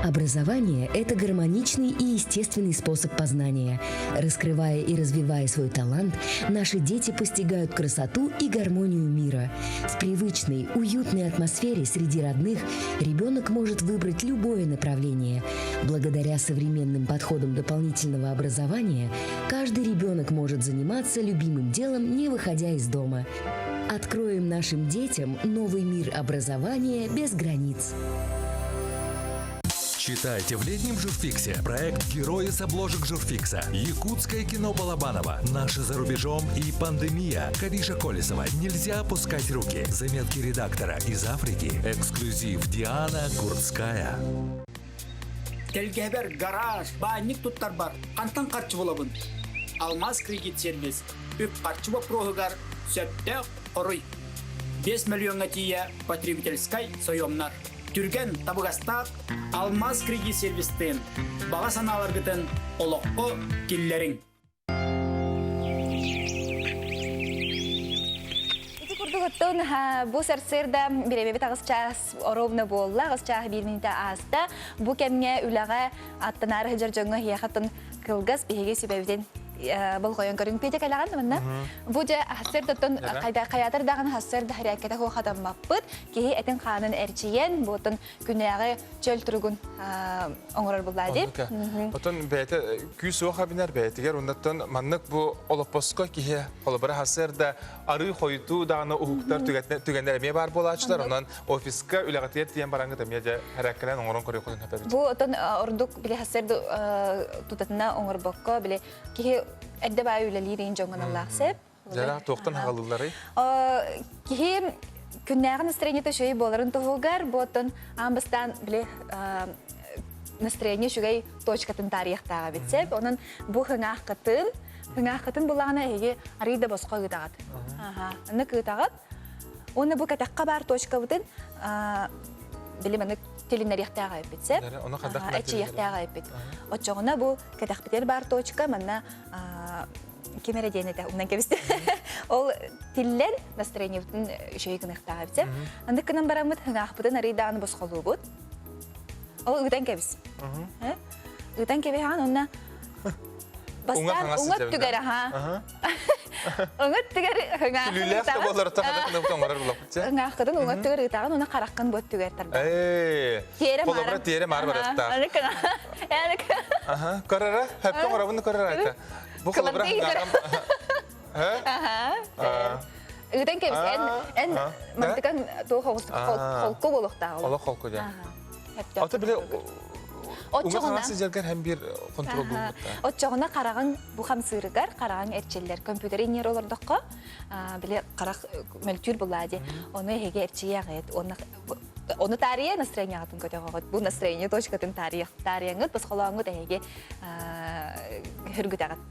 Образование – это гармоничный и естественный способ познания. Раскрывая и развивая свой талант, наши дети постигают красоту и гармонию мира. В привычной, уютной атмосфере среди родных ребенок может выбрать любое направление. Благодаря современным подходам дополнительного образования каждый ребенок может заниматься любимым делом, не выходя из дома. Откроем нашим детям новый мир образования без границ. Читайте в летнем журфиксе проект «Герои с обложек журфикса». Якутское кино Балабанова. Наши за рубежом и пандемия. Кариша Колесова. Нельзя опускать руки. Заметки редактора из Африки. Эксклюзив Диана Гурцкая. Телгебер гараж, банник туттар бар. Кантан карчы болабын. Алмаз кредит сервис. Үп карчы боп рохыгар. Сөпте орой. 5 миллионга тия потребительской соемнар. Түрген табыгастак Алмаз кредит сервистен. Бага саналар бітін олоққы келлерин. Курдугуттун бу сарсырда биребебет агысчаас оровна болла, агысчаа бирминте аста, бу кемге үлага аттанары хыжар жоңго хияхатын кылгас беге себебден бұл қойын көрін пейдек әліған мұнна. Бұл же хассырдықтың қаятыр дағын хассырды харекеті хоқатан маппыт, кейі әтін қанын әрчиен, бұтын күнәғі чөл тұрғын оңырар бұллады. Отын бәйті күй суық абинар бәйтігер, ондаттың маннық бұл олапосқа кейі қолыбыры хассырда ары қойыту дағына ұхықтар түгендер әме бар болачылар, онан офисқа үләғатер тиен бараңғы дәмеде әрәккілен оңырын көрі қойын әпәбет. Бұл отын ордық біле хассырды тұтатына оңыр баққа біле кейі әдді бай үлелерін жоңын Аллақсып. Жара тоқтын хағалылары? Кейі күннәғі настроениеті шөй боларын тұғығар, бұтын амбыстан біле настроение шүгей точкатын тарихтаға бетсеп, оның бұл хыңақ қытын бұлағына әйге арыйда босқа ғытағат. Оны ғытағат, оны бұл кәтәққа бар точка бұтын біле мәні телинер яқтаға өппетсеп, әчі яқтаға өппет. Отчоғына бұл кәтәқпетер бар точка, мәнна кемері дейін еті, ұмнан кебісті. Ол тиллен настроение бұтын шөйгін яқтаға өппетсеп. Андық күнін барамыд хыңақ бұтын арыйдағаны босқолу бұд. Ол ұғытан кебіс. Ұғытан кебе хан, онна бастан ұңыт түгәрі, ұңыт түгәрі хыңақ қыдын ұңыт түгәрі ұғытағын, оны қараққын бұд түгәрі тарда. Қолыбыра тиері мар бараттар. Көрірі? Хөпкен орабынды көрірі айта. Бұл қолыбыра хыңағым... Ұғытан кебіс, ән мантықан қолқы болуқтағы. Олық қолқы де. Аты біле... Уңа қаңасы жергер әм бір контрол болуытта. Отчоғына қарағын бұқам сырығар, қарағын әрчелер компьютер инер олардыққа, біле қарақ мөлтүр болады. Оны әге әрчей ағыд. Оны тария настроение ағытын көте қоғыд. Бұл настроение точкатын тарияңыд, біз қолағыңыд әге хүргіт ағыд.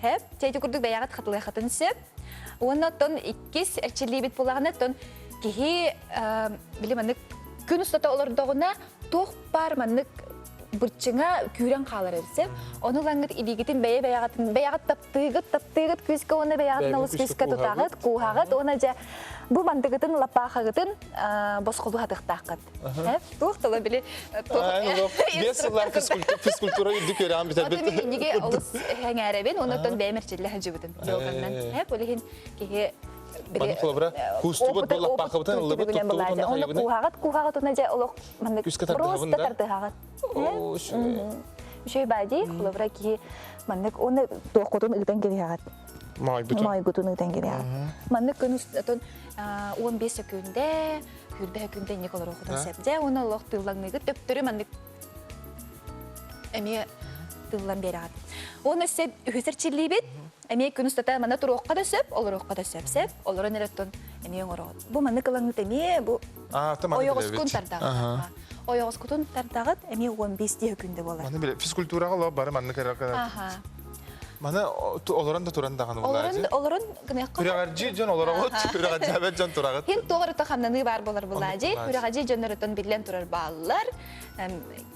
Хәп, тәйті күрдік бәяғыд қатылы қатын сөп. Оны оттон 2 әрчелей бет болағына оттон кейі білемәнік күн ұстата олардығына тоқ бар мәнік бұртшыңа күйрен қалар әрсеп. Оны лаңғыт илигетін бәяғыт таптығыт күзгі оны бәяғытын алыс күзгі тұтағыт, қуғағыт, оны жа бұл мандығытын лапақығытын босқолу хатықтақыт. Тоқтылы біле... Бес жылар физкультура үйді көрі ам бітер біт. Оты неге олыс әңәребен, оны оттан бәймерчелі жүбітін. Олығын кейі Баны қолыбыра күстібіт бұл лапақыбытын ұлыбыт тұттығыт онна қайыбыны? Куғағыт оны жа олық Күскі тартығыбында? Просто тартығағыт. Үшөй бәді қолыбыра кейі оны тоқытын ұғытан кебе ағыт. Майгутун ұғытан кебе ағыт. Маңнық күн ұстатын 15 секунде, күрді не қолыр оқыдан сәпде, оны олық тыллаңнығы төптірі маңнық әме тыллан бері ағыт. Оны сәп үхісір чиллей бет, эми күнүстата мана туруокка да сөп, олорокка да сөп, олорон эреттон эми оңорот. Бу маны кылаңыт эми бу ойогоскун тардагы. Ойогоскун тардагы эми 15 дие күндө болот. Маны биле физкультурага ло бары манны кере. Мана олорон да туран даганы булар. Олорон гынакка. Күрәгәрҗи жон олорогот, күрәгәрҗи жон турагыт. Хин тогыры таханнаны бар болар булажы. Күрәгәрҗи жонноротон билен турар баллар.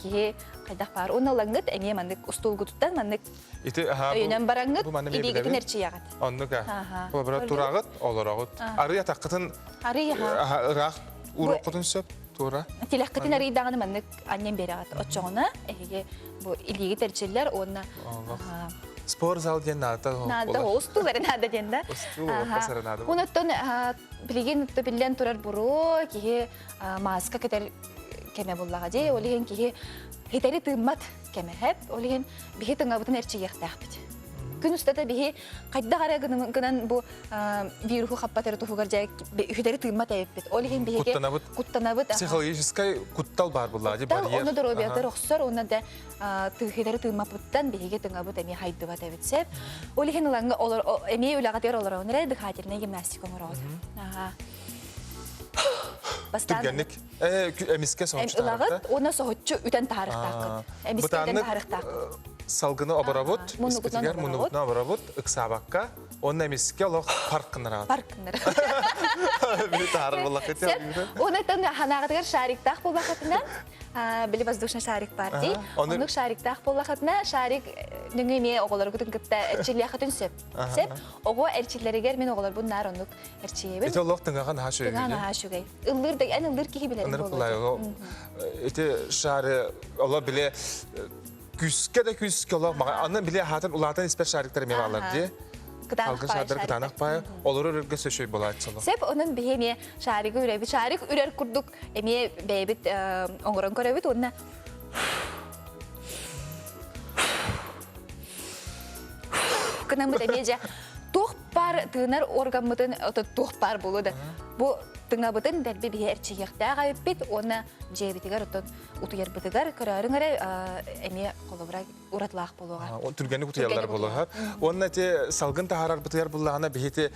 Ки кайдак бар. Уналаңгыт эми мандык устулгуттан мандык. Ите Өйнөн бараңгыт. Идиге тенерчи ягат. Оннука. Бу бара турагыт, олорогот. Арыя таккытын. Арыя. Рах урокотун сөп тура. Тиләккетин арыйдаганы мандык аннен берагат. Очоңна эге бу илиге терчелер онна. Спор зал ден надо. Надо устулар надо денда. Устул пасара надо. Онотон билеген билен турар буру ки маска кетер кеме буллага же, олеген ки хетери тыммат кеме хеп, олеген бихе тыңабытын эрчи яктакбыт. Күн устата бихе кайда гара гынан бу вирусу хаппатер туфугар же хетери тыммат эппет. Олеген бихеге куттанабыт. Психологический куттал бар булла же барьер. Оны доробиятер оксор, оны да хетери тыммапыттан бихеге тыңабыт эми хайдыбат эбитсеп. Олеген ланга олор эми улагатер олор онре дыхательная гимнастика мород. Тügenlik. Emiske sonuçta. Iлагат, оны соһотчу үтен тарыхтакыт. Эмиске үтен тарыхтакыт. Салгыны оборабот, испытигер мунутна оборабот, ыксабакка, он эмиске лох паркынырат. Паркыныр. Били тары булакыт. Оны тан ханагыдыр шариктак булбакытынан, били воздушный шарик бар ди. Оны шариктак булбакытына шарик нүңеме оголор күтүн кытта эрчилияхатын сөп. Сеп, ого эрчиллеригер мен оголор буннар онук эрчиебин. Эте лох тыңаган хашыгы. Тыңаган хашыгы. Ыллыр да, аны ыллыр кихи билер болот. Эте шары ола биле күскә дә күскә ола, аны биле хатын улатан испер шариктер мевалар ди. Халкы шадар кытанак бай, олору өргө сөшөй болат чылы. Сеп онун бихеме шариги үрөбү, шарик үрөр курдук, эме бейбит оңорон көрөбүт, онна кынамыт эмеже тухпар тыынар органмытын тухпар болуду. Бу тыңабытын дәрбе бие эрчиектага өппит, оны жебитигер отон утуярбытыгар көрөрүңөрө эме колобра уратлаак болууга. Түргенlik утуялар болуга. Онна те салгын тахарар бытыяр буллагана бихете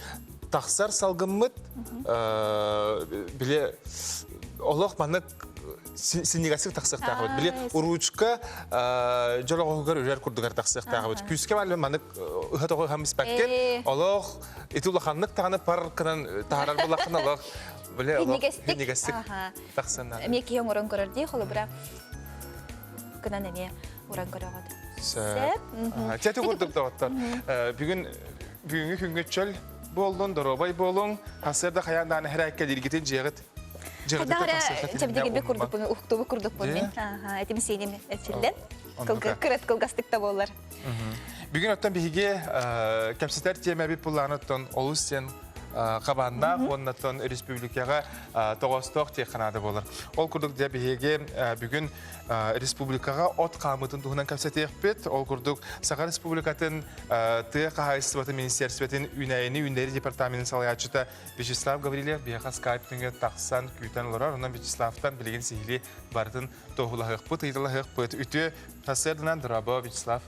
таксар салгынмыт биле олох маннык синегасык таксыктагы биле уручка жологогор үрөр курдугар таксыктагы күскө бале манык хатого хамиспакке олох итулаханнык таганы паркынан тахарар буллакын олох биле олох синегасык таксына эмеки оңорон көрөрдү холобра кынан эме уран көрөгөт. Сеп. Тете курдук дагыттар. Бүгүнгү күнгө чөл болдун, доробай болуң, асырда хаяндан херакке диргитин жегит. Чебдеге бе курдук буну, уктубу курдук буну мен. Этим сенем этилден. Кырат кылгастыкта болар. Бүгүн оттан биге кемситер тема бип булланыттан олуссен кабанда оннаттан республикага тогосток технада болар. Ол курдук де биге бүгүн республикага от камытын тугунан кемсетеппет. Ол курдук Саха республикатын ТКХ министерствотын үнайыны үндери департаментин салаячыта Вячеслав Гаврилев бияка скайптыңга таксан күтен лорар. Онан Вячеславтан билеген сихили бардын тогулахыкпыт, ыйтылахыкпыт. Үтө тасырдынан дырабы Вячеслав.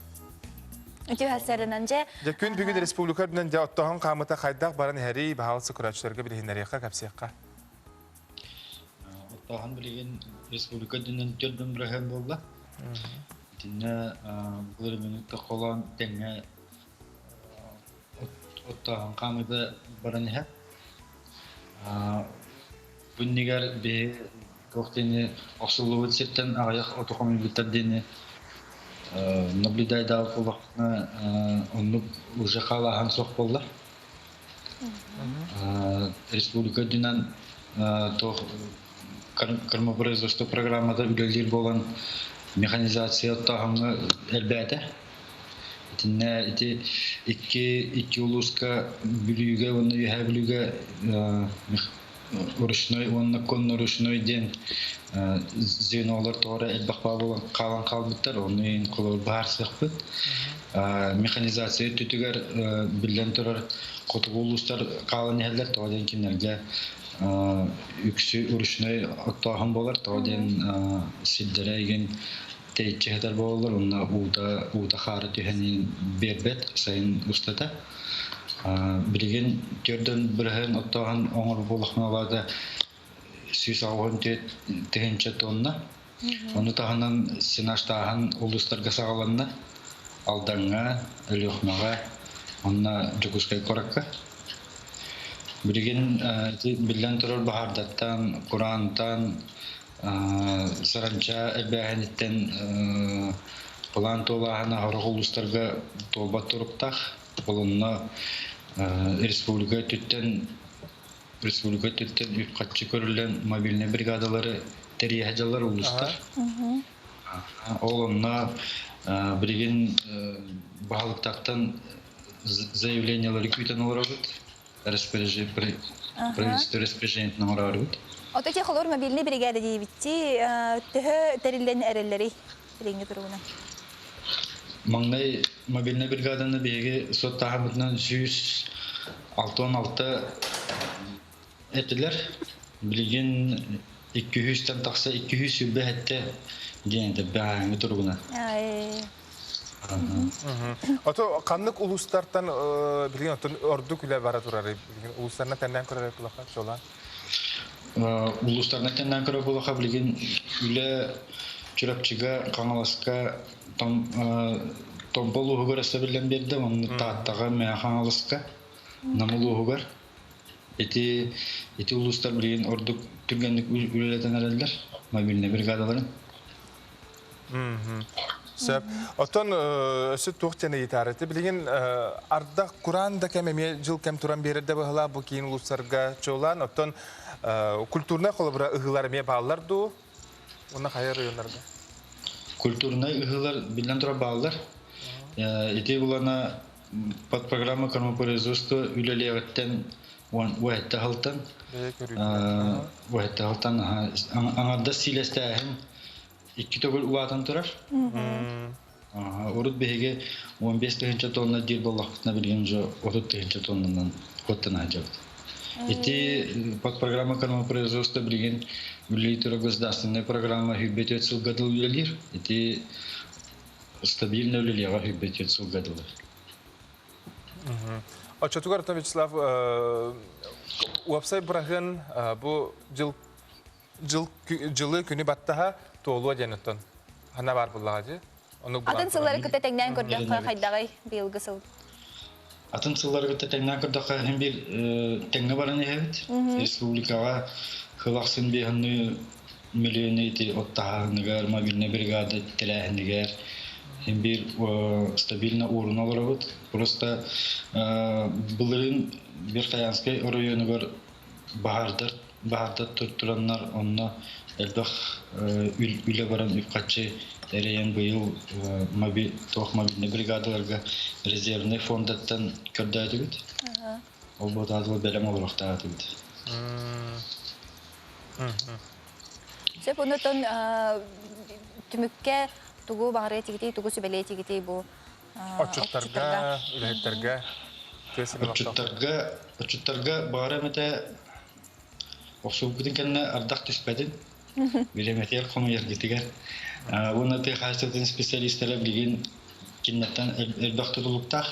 Үтө хасарынан же. Күн бүгін республика бүгін де оттаған қамыта қайдақ барын әрі бағалысы күрәтшілерге білігіндеріққа кәпсеққа? Оттаған білеген республика дүнен түрдің бірген болды. Діне бұл минутта қолан тәңе оттаған қамыта барын әп. Бүннегер бе көқтені оқсылығы өтсеттен ағаяқ отықамын бүттірдені наблюдай да олақны оны уже қалахан соқ болды. Республика дүнен кормопроизводство программада үлелер болған механизация оттағанға әлбәді. Тінне екі улуска бүліге, оны үйе бүліге ручной, онна конно ручной ден звенолар тоғыра әлбақпа болған қалан қалбыттар, оны ең қолыр бағар сықпыт. Механизация түтігер білден тұрар қотығы ұлыстар қалан әлдер тоғаден кенерге үксі ручной оттағын болар, тоғаден сілдері еген тейчехтер боллар, онна ута хары түйәнен бербет сайын устата. Билеген төрдөн бірген оттаған оңыр болықмалады сүйс ауғын тегенче тонна. Оны тағынан сенаштағын улустарға сағаланна, алдаңға, өліқмаға, онна жүгізгай коракка. Билеген билен тұрыр бағардаттан, Құрантан, саранча әлбәғанеттен план толағына ғарғы улустарға толбат тұрыптақ. Олынна республика түттен үпқатчы көрілген мобильный бригадалары тәрияжалар улустар. Олынна білген бағалықтақтан заявлениялары күйтен олар өт. Правительство распоряжениетін олар өт. Ототе холор мобильный бригада дейбітті түхі тәрілден әрелері біріңі тұруына. Маңнай мобильный бригаданы беге сот тағамытынан 166 әтілер. Білген 200-тен тақса 200 сүлбе әтті дейінді бәңі тұрғына. Ото қанлық ұлыстартан білген орды күлі бара тұрары? Ұлыстарына тәннен көрі бұлақа жолан? Ұлыстарына тәннен көрі бұлақа білген үлі чүрапчыға, қаңаласқа томпол ұғығыр әсі білген берді, оны тағаттаға мәя қаңаласқа намыл ұғығыр. Эти улустар білген ордық түргендік үлелетен әрелдер, мобильный бригадаларын. Сөп. Отон өсі тоқтені етарыты. Білген ардақ Құранда кәмеме жыл кәм тұран берді бұғыла бұл кейін улустарға чолан. Отон культурна қолыбыра ұғыларыме бағыларду. Оны қайыр ұйынларға? Культурна ұғылар білден тұра бағылар. Эти бұлана под программа кормопроизводства үлелегіттен уәтті ғалтан. Аңарда силесті әхін 2 төгіл уатан тұрар. Орыд бейге 15 тонна дир болақытына білген жо 30 тоннанан қоттан ажабды. Эти под программа кормопроизводства білген үлейтері государственная программа хүббет өтсіл гадыл үлелер. Эти стабильный үлелеға хүббет өтсіл гадылы. Очотугар Антон Вячеслав, уапсай бұрағын бұл жылы күні баттаға тоғылуа жәнеттен. Хана бар бұлаға же? Атын сыллары күтті тәңнен көрден қайдағай бейілгі сыл? Атын сыллары күтті тәңнен көрдіға hem bir тәңі барын ехевет. Республикаға қылақсын бейхінні миллионы еті оттағынығар, мобильный бригада тіләхінігер. Hem bir стабильный орын алыр өт. Просто бұлырын bir Қаянскай районығар бағардар тұртыранлар, онына әлбәқ үлі баран үпқатчы әрейен бұйыл тоқ мобильный бригадаларға резервный фондаттан көрді әді өт. Ол бұд адылы бәлем олырақта әді өт. Сөп, онытын түмікке тугу бағыры етігітей, тугу сөбәлі етігітей бұл Отчуттарға, үләйеттерге Отчуттарға бағыры мәті оқсуып күтін кәніне ардақ түспәдін. Билеметер қону ергетігер. Оны тек қайсырдың специалистері білген кеннеттен әлбәқ тұтылықтақ.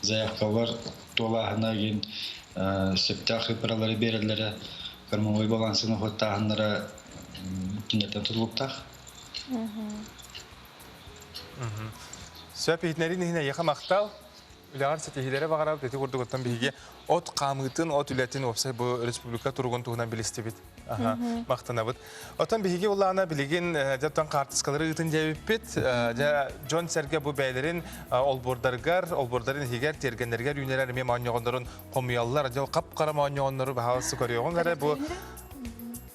Заявкалар толағына ген сөптақ ұпыралары берілері кормовой балансыны қоттағынлары кеннеттен тұтылықтақ. Сөп етінәрін ехіне еқа мақтал, үләғар сәтехилері бағарап, деті көрді көттен бейге от қамытын, от үләтін опсай бұл республика тұрғын туғынан білісті бет. Мақтана бұд. Оттан бейге олағына білеген жәптан қартысқалары ұтын жәбіп бет. Джон сәрге бұл бәйлерін олбордарын егер тергендергер үйнелер мен маңнеғындарын қомиялылар. Қап-қара маңнеғындары бағалысы көріоғын ғара бұл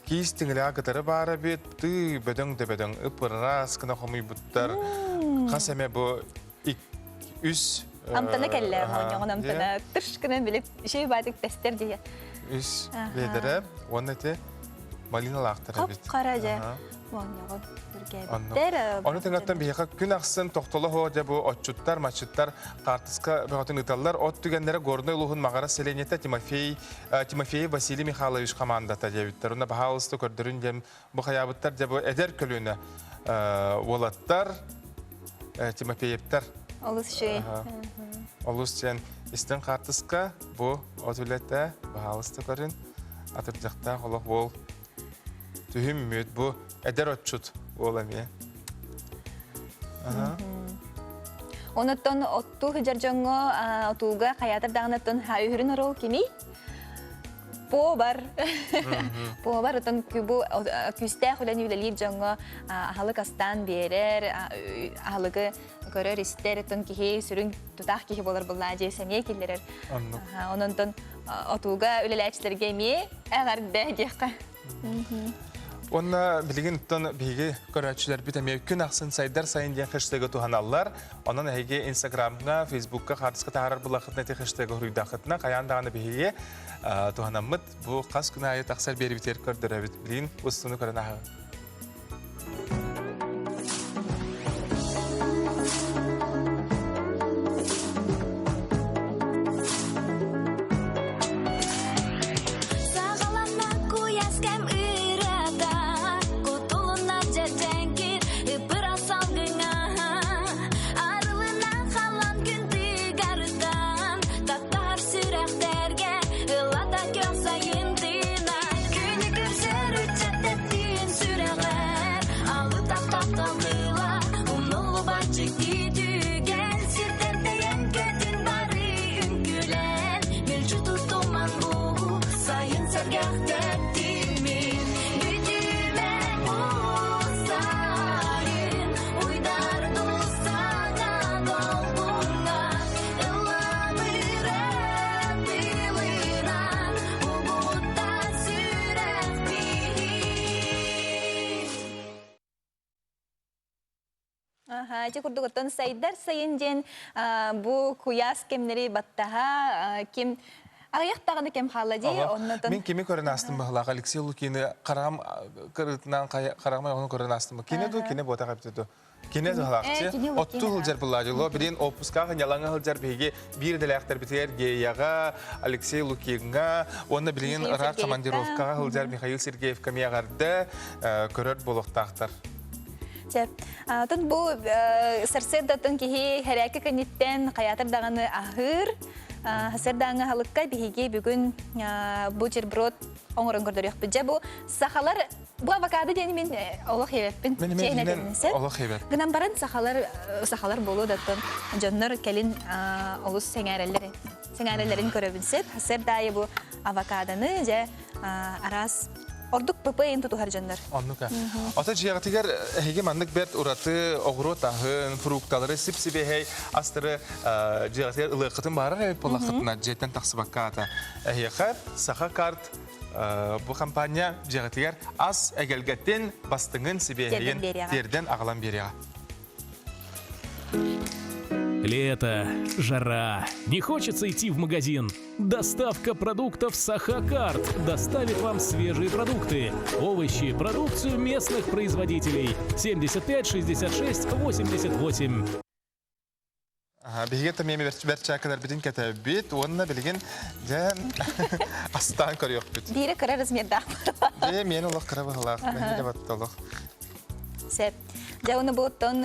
кейс тіңілі ағытары бары бет. Ты бөдің ұпырас кіна қомый бұттар. Қас әме бұл үс Амтана кәлі маңнеғын амтана. Тұршқынан біліп, шей бадық тәстер дейі. Үс бедері, оны те малиналақтары бет. Қап-қара жа маңнеғын үргәбіттер. Оны тыңаттан бейіға күн ақсын тоқтылы хоға бұл отчуттар, матчуттар, қартысқа бұғатын ұталылар. От түгендері ғорны ұлығын мағара селенеті Тимофей Василий Михайлович командата жәбіттер. Оны бағалысты көрдірін жем бұл қаябыттар жәбі әдер көліні. Олаттар, Тимофеевтар. Олыс шөй. Олус сен истен қартысқа бұ отулетті бағалысты көрін. Атырдақта қолық бол түйім мүт бұ әдер отчут оламия. Онаттан отту хыжаржоңго отуга каятыр дагынаттан хайырын орол кими? По бар. По бар отан күбу күстә хулан юлалир жоңго ахалык астан берер, ахалыгы көрөр истер тон кихи сүрүн тутак кихи болар булла же семья киллерер. Ононтон отуга үлеләчләргә ми агарды дияка. Онна билген тон биге көрәчүләр битәме күн аксын сайдар сайын дигән хэштег туһаналлар. Онан әйге Instagramга, Facebookка хартыска таарар булахытны те хэштег хуйдахытна каяндаганы биге туһанаммыт бу кас күн ая таксар берип битер көрдөрә бит. Билген устуны көрәнә. Ачы курдуготтон сайдар сайын жен бу куяс кемнери баттаха кем аяқтағаны кем хала же оннотон. Мен кеме көрін астым бағылақ Алексей Лукины қарағым кырытынан қарағымай оны көрін астым. Кене ду, кене бота қаптыду. Кене дұғылақчы. Отту ғылжар бұлладылы. Бірін опускағы ялаңы ғылжар бейге бір діләқтер бітер Геяға, Алексей Лукинға, оны білген рад командировкаға ғылжар Михаил Сергеев кәмияғарды көрір болуқтақтар. Тон бу сарседдатын кихи хәрәке кәнеттен қаятыр дағаны ахыр, хасырдаңы халыққа бігеге бүгін бутерброд оңырын көрдірек бүджі. Бу сақалар, бу авокадо дені мен олық ебеппін. Мен олық ебеп. Гынан барын сақалар болу даттын жоннар кәлін олыс сәңәрелерін көрөбінсіп. Хасырдайы бу авокадоны жа арас ордук ппйын тутухар жандар. Оннука. Ата жиягатигер хеге мандык бет ураты огро тахын фрукталары сипсибе астыры жиягатигер ылыкытын бары полахытына жеттен таксыбакката. Хеге саха карт бу компания жиягатигер аз эгелгеттен бастыңын сибеен терден агалан берия. Лето, жара, не хочется идти в магазин. Доставка продуктов Сахакарт доставит вам свежие продукты, овощи, продукцию местных производителей. 75 66 88. Бигета меми берчакалар бидин кетебит, онна билген жан астан көрөк бит. Дире кара размерда. Мен улак карабалак, мен деп атталык. Сеп. Жауны боттон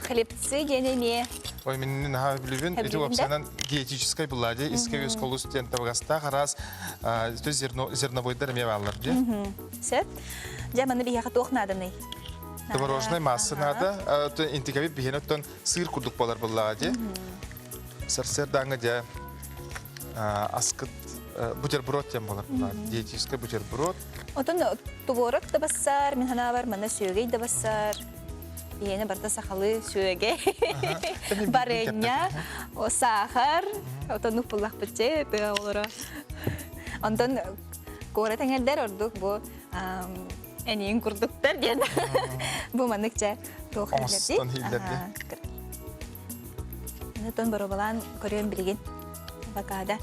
хлебцы генеме. Ой, мен наха билбин, эти опсанан диетической буллади, иске өз колу студент багаста харас, то зерновойдар мевалар, де. Сеп. Жаманы бияха тохнадыны. Творожная масса надо, то интегравит бигенет тон сыр курдук болар буллади. Сарсер даңы де аскыт бутерброд тем болар буллади, диетический бутерброд. Отон творог да басар, мен хана бар, мана сүйөгей да басар. Yeni barda sahalı süege, barenya, o sahar, otanuk pulak pece, itu olara. Ondan kore tengger orduk bu, eniyin kurduklar dia, bu manikça tuh hillerdi. Ondan baru balan korean bilgin, avokado.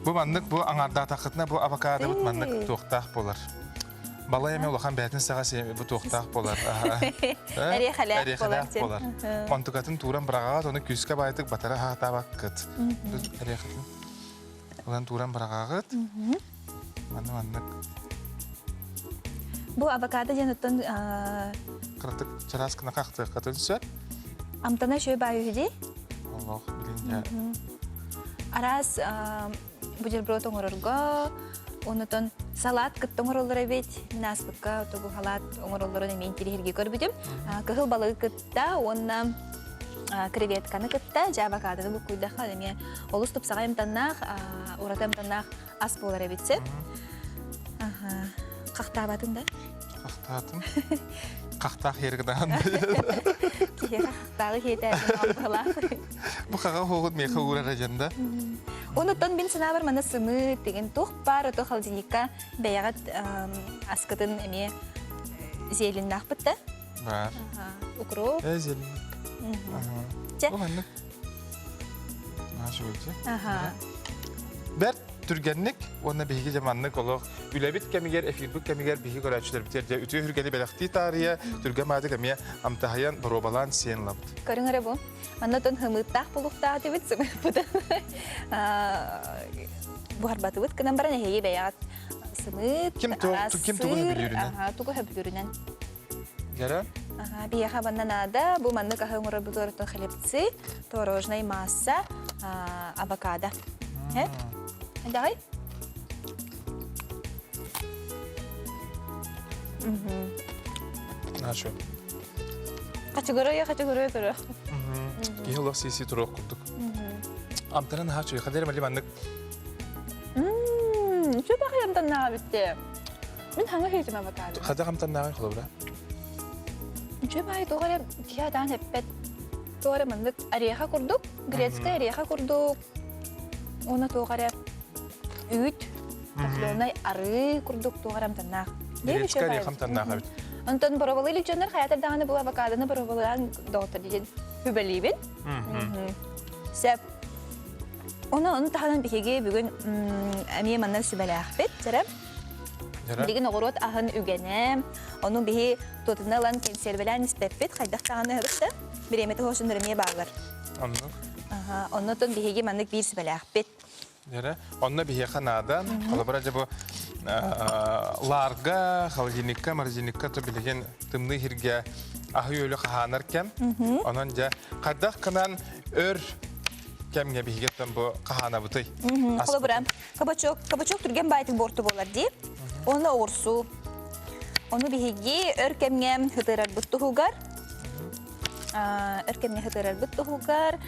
Bu manik bu angarda takıtna bu avokado bu manik tuhtah bolar. Balaya me olakan beytin sağası bu tohtaq bolar. Eriyxələk bolar. Mantıqatın turan bırağağa onu küske baytık batara hata bakıt. Eriyxələk. Olan turan bırağağa. Manı manlık. Бу авокадо жаныттан Кыртык чараскына кақты катын сөп. амтана шөй баю хиди. Аллах билинже. Арас бутерброд оңорорго, онутон салат кыттың ороллары бет, наспыкка тогу халат оңоролларын мен кирихирге көрбүдүм. Кыхыл балыгы кытта, онна креветканы кытта, авокадоны бу куйдаха, эме олус тупсага эмтаннах, урата эмтаннах ас болар эбитсе. Кактабатын да? Кактатын. Кактак хергдан. Кие кактагы хете албала. Бу кага хогут меха урара жанда. Онуттан мен сына бар мана сымы деген тух бар, то холодильникка бәягат аскытын эме зелен нахпытта. Бар. Укроп. Зелен. Же. Бу манны. Машулчы. Ага. Бер түргенник, онна биһиги жаманнык олох. Үлебит кемигер, эфирбук кемигер биһи көрәчләр битерде. Үтү хүргәли бәләхти тария, түргә мады кемия амтахаян боробалан сен лабт. Көрүңөрө бу. Маннатон хымыттах булукта дебит сымы буда. Бу харбатыбыт кынан баран эһеге бәягат сымыт. Ким тугу билүрүнен? Ага, тугу билүрүнен. Гәрә? Ага, бияха баннанада бу манны кахыңыры бузоротон хлебцы, творожная масса, авокадо. Давай. Нашу. Качыгыры туру. Кихилох сиси турок курдук. Амтаран хачу, хадер мали маннык. Чё бахаямдан наа битте. Мен ханга хейтим авокадо. Хада амтан нагай холобра. Чё бахай тоғарам тия дан хеппет. Тоғарам мандык ореха курдук, грецкая ореха курдук. Она тоғарам үт, тафлёнай ары курдук тоғарам таннах. Грецкая ореха таннах бит. Онтон боровалы личондар хаятар даганы бу авокадоны боровалыдан доктор деген хүбелибин. Сеп. Оны таханан бихеге бүгүн әмие маннан сүбәләхбет, жарам. Деген огорот ахын үгәнем. Оның бихи тотыналан консервелән испеппет, хайдах таганы хыбытты. Биремети хошындыр эмие багыр. Аннык. Ага, оннотон бихеге маннык бир сүбәләхбет. Жара, онна бихе ханадан, холобра жабу ларга, холодильникка, морозильникка то билеген тымны хирге ахы өлі қаханар кем. Онан жа қаддақ қынан өр кемге бихегеттен бұ қахана бұтай. Холобра, кабачок түрген байтын борту болар дейіп. Оны орсу. Оны бихеге өр кемге хытырар бұтты хугар. Өр кемге хытырар бұтты хугар.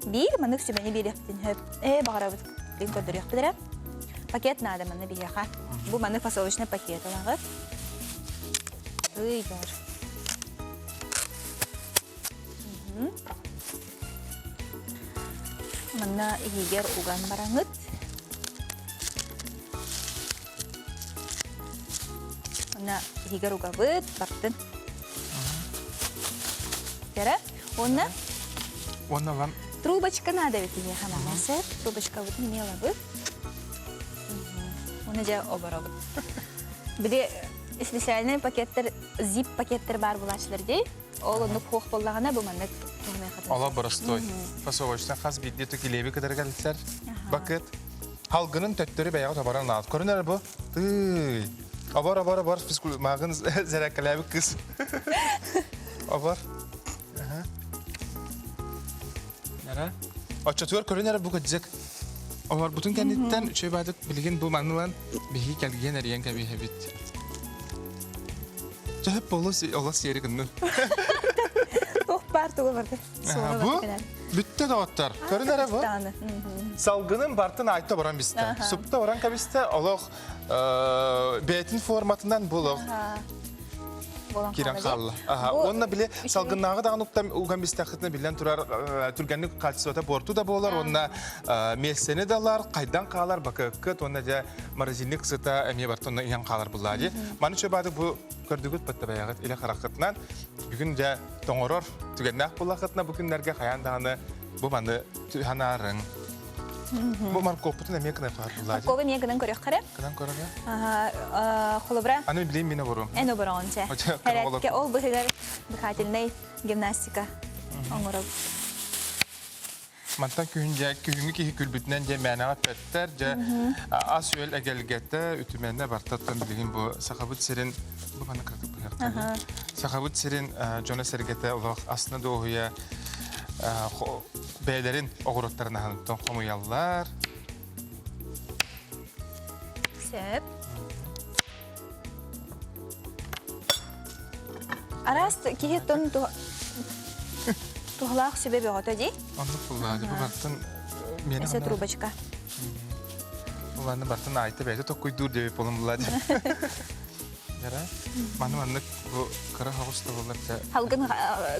Бир маннык сүбәне биректин хөп. Багара бит дин көдөрөк бидер. Пакет надо манны бияха. Бу маннык фасовочный пакет алагы. Ыйдар. Манна игер уган бараңыт. Манна игер угабыт бартын. Яра? Онна? Онна вам Трубочка надо ведь мне хамамасы. Трубочка вот не мела бы. Он уже оборот. Биде специальный пакеттер, зип пакеттер бар булачларда. Ол оны хох боллагана бу маннык тугны хатын. Ала барастой. Фасовочный хас бидде то килеби кадер галсар. Бакет. Халгынын төттөрү баягы табаран алат. Көрүнөр бу. Тый. Абар физкул магын зеракалаби кыз. Абар. Açatıyor körünler bu kadar. Onlar bütün kendinden şey badık bilgin bu manuel bihi gelgen eriyen kabi habit. Cahep bolos Allah seri günü. Oh parto vardı. Bu bitti dağıtlar. Körünler bu. Salgının partın ayta varan bizde. Supta varan kabiste Allah betin formatından bulur. Kiran kalla. Onna bile salgınnağı da nokta ugan bistakhtına bilen turar Türkiye'nin kalçıvata bortu da bolar. Onna mesene dalar, kaydan kalar bakıkıt. Onna da marazinlik sıta emiye bartonna iyan kalar bulladı. Manu çöbadı bu gördüğüt batta bayağıt ile karakıtından. Bugün de toңорор Türkiye'nin bullakıtına bugünlerge kayan dağını bu manı tühanarın. Bu markoputun emiye kına far bulladı. Markopu emiye kına körüyor kare. Kınan körüyor? Холобра. Anı bileyim bine vurum. En oberonce. Herhalde ol bu kadar dikkatilney gimnastika. Onurub. Мантан күнгü кихи күлбүтүнен же мәнага петтер же ас өл әгелгәтте үтүмәнне бартаттан билген бу сахабыт сирин бу мана кырдык бу. Сахабыт сирин жона сергете улак асны доуя бәйләрин огыроттарына ханыттан комуяллар. Сеп. Арас кихи тон тухлах себеби гота ди. Аны булады. Бу бартын менә. Эсе трубочка. Уларны бартын айтып әйтә токуй дур дип болым булады. Яра. Маны бу кара хагыста булар. Халгын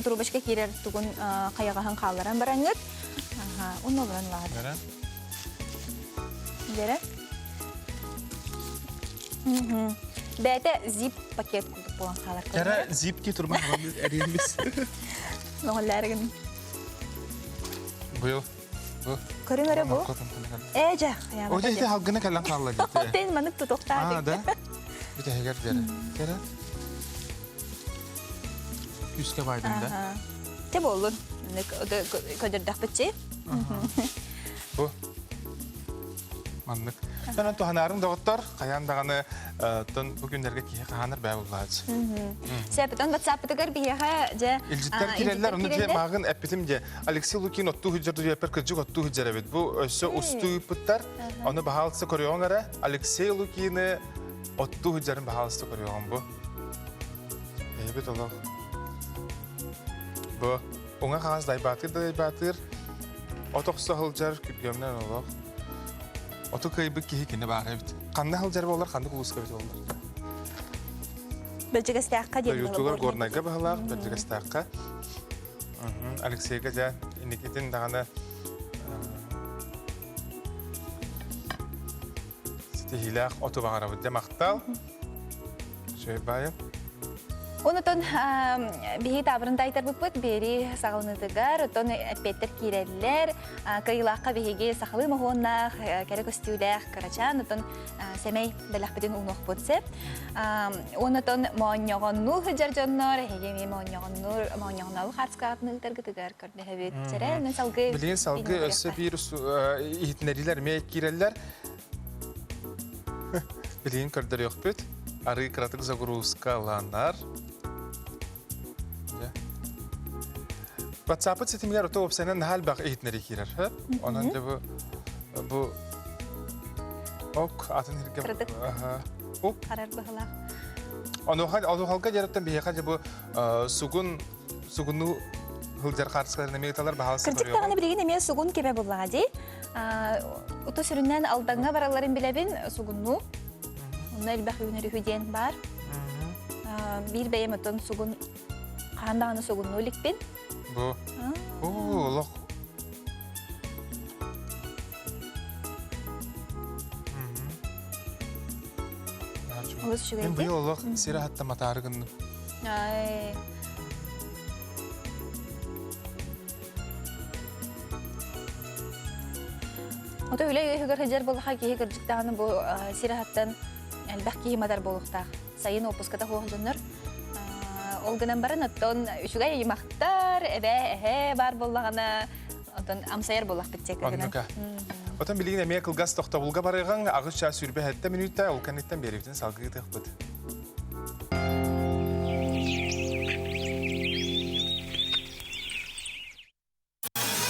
трубочка кирер тугун каягахан калларан бараңыт. Уну белән лады. Яра. Яра. Бәтә зип пакет кулып булган калар. Яра зипки турма әриенбез. Нолларыгын. Бу. Көрүңөрө бу. Эжа. О дете халгына калан калла бите. Тен маны тутуктады. Да. Бите хегер дер. Яра. Үскә байдында. Те болун. Көдөрдәк битчи. Бу. Маннык. Мен анту ханарын доктор каяндаганы тон бүгүнләргә кие ханыр бай буллады. Сәптән WhatsApp-тагыр бияга же Илҗиттәр кирәләр, уны же магын әппетим же Алексей Лукин отту хҗырды япер кырҗык отту хҗыра бит. Бу өсө усту путтар. Аны баһалсы көрөңгәрә Алексей Лукины отту хҗырын баһалсы көрөңгән бу. Бит Аллах. Бу уңа кагаздай батыр. Отоксы хылҗар күпгәмнән Аллах. Ото кайбы кихикине бар бит. Кандай хылҗар болар, кандай кулуска бит болар. Бәҗегестәккә дип. Ютулар горнайга баһалар, бәҗегестәккә. Алексейга да иникетин даганы стихилах ото багара бит мактал. Шөйбай. Онотон бихи табырында айтар буппут бери сагылныдыгар, отон петтер киреллер, кыйлакка бихиге сахалы могоннах, керек өстүлэх карачан, отон семей белахбедин унох бутсе. Онотон мооньогонну хыжаржоннор, хегеми мооньогонну харскаатны тергитигар көрдөхөбүт. Жере мен салгы. Билген салгы өсө вирус ихтнерилер ме киреллер. Билген көрдөр жокпут. Ары кратык загрузка ланар. WhatsApp сетимлер ото опсенен хал баг ихтнери кирер. Онан да бу ок атын ирге. Ок Карар бахла. Аны халка жараттан бияка бу сугунну хылжар карсыларына мегаталар баһасы көрөк. Кырдыктаганы билген эме сугун кебе буллагы. Ото сүрүннән алдаңга бараларын билебин сугунну. Onlar bakıyorlar hücen var. Bir beyim atın sugun kandağını sugunlu likbin. Bu. Oo, lok. Oluz şu Ben bu geldi. yol lok sira hatta matargın. Ay. Ото öyle hüger hücer boluğa ki hügercikdağını bu sirahattan elbaki madar boluqta. Sayın opuskada hoğunlar. Olganan barın atton üçüge yemaktar ebe bar bolağına atton amsayar bolaq bitecek. Anlıka. Otan bilgin emeğe kılgaz toqta bulga baraygan ağışça sürbe hatta minutta olkanitten beribden salgı tıqbıdı.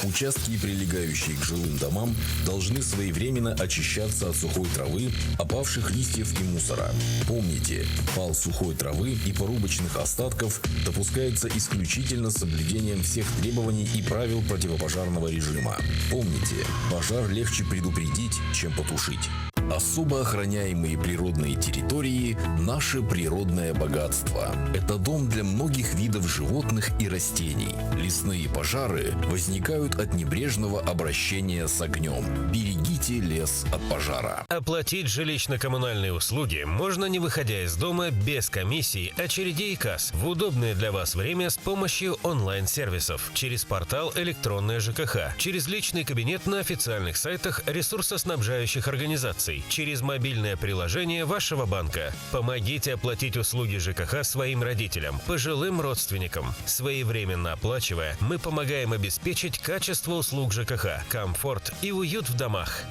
Участки, прилегающие к жилым домам, должны своевременно очищаться от сухой травы, опавших листьев и мусора. Помните, пал сухой травы и порубочных остатков допускается исключительно с соблюдением всех требований и правил противопожарного режима. Помните, пожар легче предупредить, чем потушить. Особо охраняемые природные территории – наше природное богатство. Это дом для многих видов животных и растений. Лесные пожары возникают от небрежного обращения с огнем. Берегите лес от пожара. Оплатить жилищно-коммунальные услуги можно, не выходя из дома, без комиссий, очередей и касс, в удобное для вас время с помощью онлайн-сервисов, через портал «Электронная ЖКХ», через личный кабинет на официальных сайтах ресурсоснабжающих организаций. рублей через мобильное приложение вашего банка. Помогите оплатить услуги ЖКХ своим родителям, пожилым родственникам. Своевременно оплачивая, мы помогаем обеспечить качество услуг ЖКХ, комфорт и уют в домах.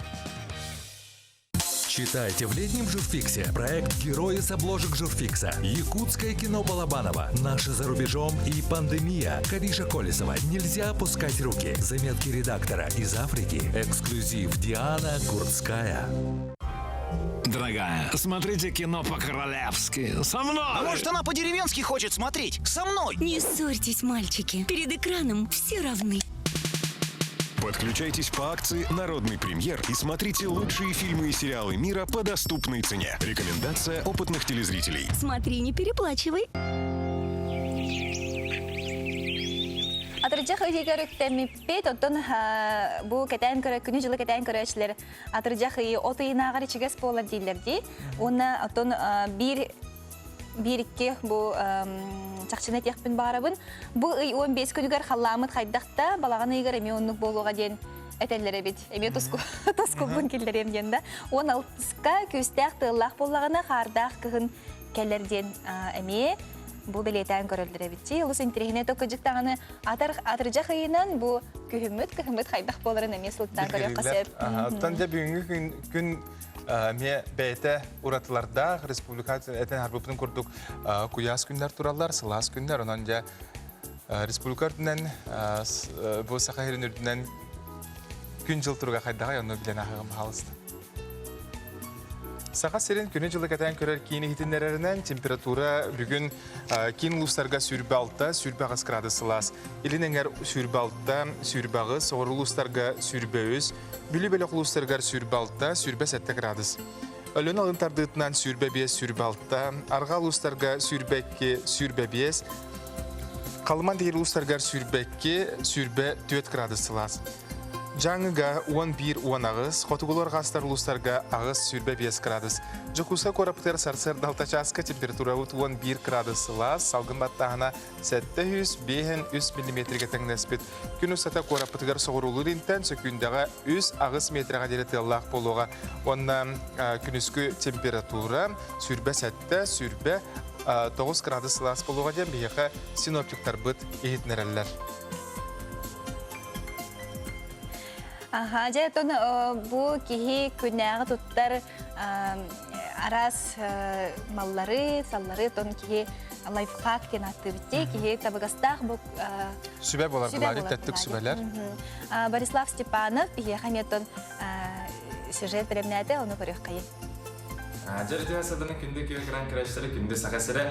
Читайте в летнем журфиксе проект «Герои с обложек журфикса». Якутское кино Балабанова. Наши за рубежом и пандемия. Кариша Колесова. Нельзя опускать руки. Заметки редактора из Африки. Эксклюзив Диана Гурцкая. Дорогая, смотрите кино по-королевски. Со мной! А может, она по-деревенски хочет смотреть? Со мной! Не ссорьтесь, мальчики. Перед экраном все равны. Подключайтесь по акции «Народный премьер» и смотрите лучшие фильмы и сериалы мира по доступной цене. Рекомендация опытных телезрителей. Смотри, не переплачивай. Атыржах үйге көріктеміппет, оттон бұл кәтәйін күні жылы кәтәйін көрәшілер атыржах үйі отыйынағары чигес болар дейлерді. Оны оттон бір-екі бұл чақчына текпін барабын. Бұл үй 15 күнігер қаламыд қайдақта балаған үйгер әме онлық болуға ден әтәлері бет. Әме тұскобын келдерем денді. 16-қа көстәқ тыллақ болағына қардақ кығын кәлерден әме бұл белетән көрілдірі бітті. Ұлыс интерегіне тоқы жүктағаны атыржақ үйінен бұл күйіміт қайдақ боларын әме сылттан көрек қасеп. Оттан да бүгінгі күн ме бәйті ұратыларда республикат әтен әрбіптің күрдік күйас күндер туралар, сылас күндер. Онан да республикатынан бұл сақайырын үрдінен күн жыл тұрға қайдаға яны білен ағығым қалысты. Сақа серен күні жылы кәтәйін көрер кейіні хитінлерінен температура бүгін кейін ұлыстарға сүрбі алта, сүрбі ағыз градусылас. Елін әңер сүрбі алта, сүрбі ағыз, оғыр ұлыстарға сүрбі өз, бүлі-бөлік ұлыстарға сүрбі алта, сүрбі сәтті градус. Өлін алын тардығытынан сүрбі бес, сүрбі алта, арға ұлыстарға сүрбі әкке, сүрбі бес, қалыман дейір ұлыстарға сүрбі әкке, сүрбі 4 градусылас. Жаңыға 11-10 ағыз, қотығылар ғастар ұлыстарға ағыз сүрбе 5 градус. Жүкусқа қораптар сарсыр далтачасқа температура 11 градус лас, салғын баттағына 700-500 мм тәңнәспет. Күн ұстата қораптығар соғырулыр интен сөкіндіға 3 ағыз метрға дері тыллақ болуға. Онна күніскі температура сүрбе 7, сүрбе 9 градус лас болуға ден бейіға синоптиктар бұд ехетнерелер. Жа, тон бұл кейі күнәғы тұттар арас маллары, саллары, тон кейі лайфхак кен атты бітте, кейі табығастақ бұл... Сүбә болар бұлары, тәттік сүбәлер. Борислав Степанов, бейе қаметтон сюжет білемнәді, оны көрек қайын. Жарты асадының күнді көрген крәштері күнді сақасыры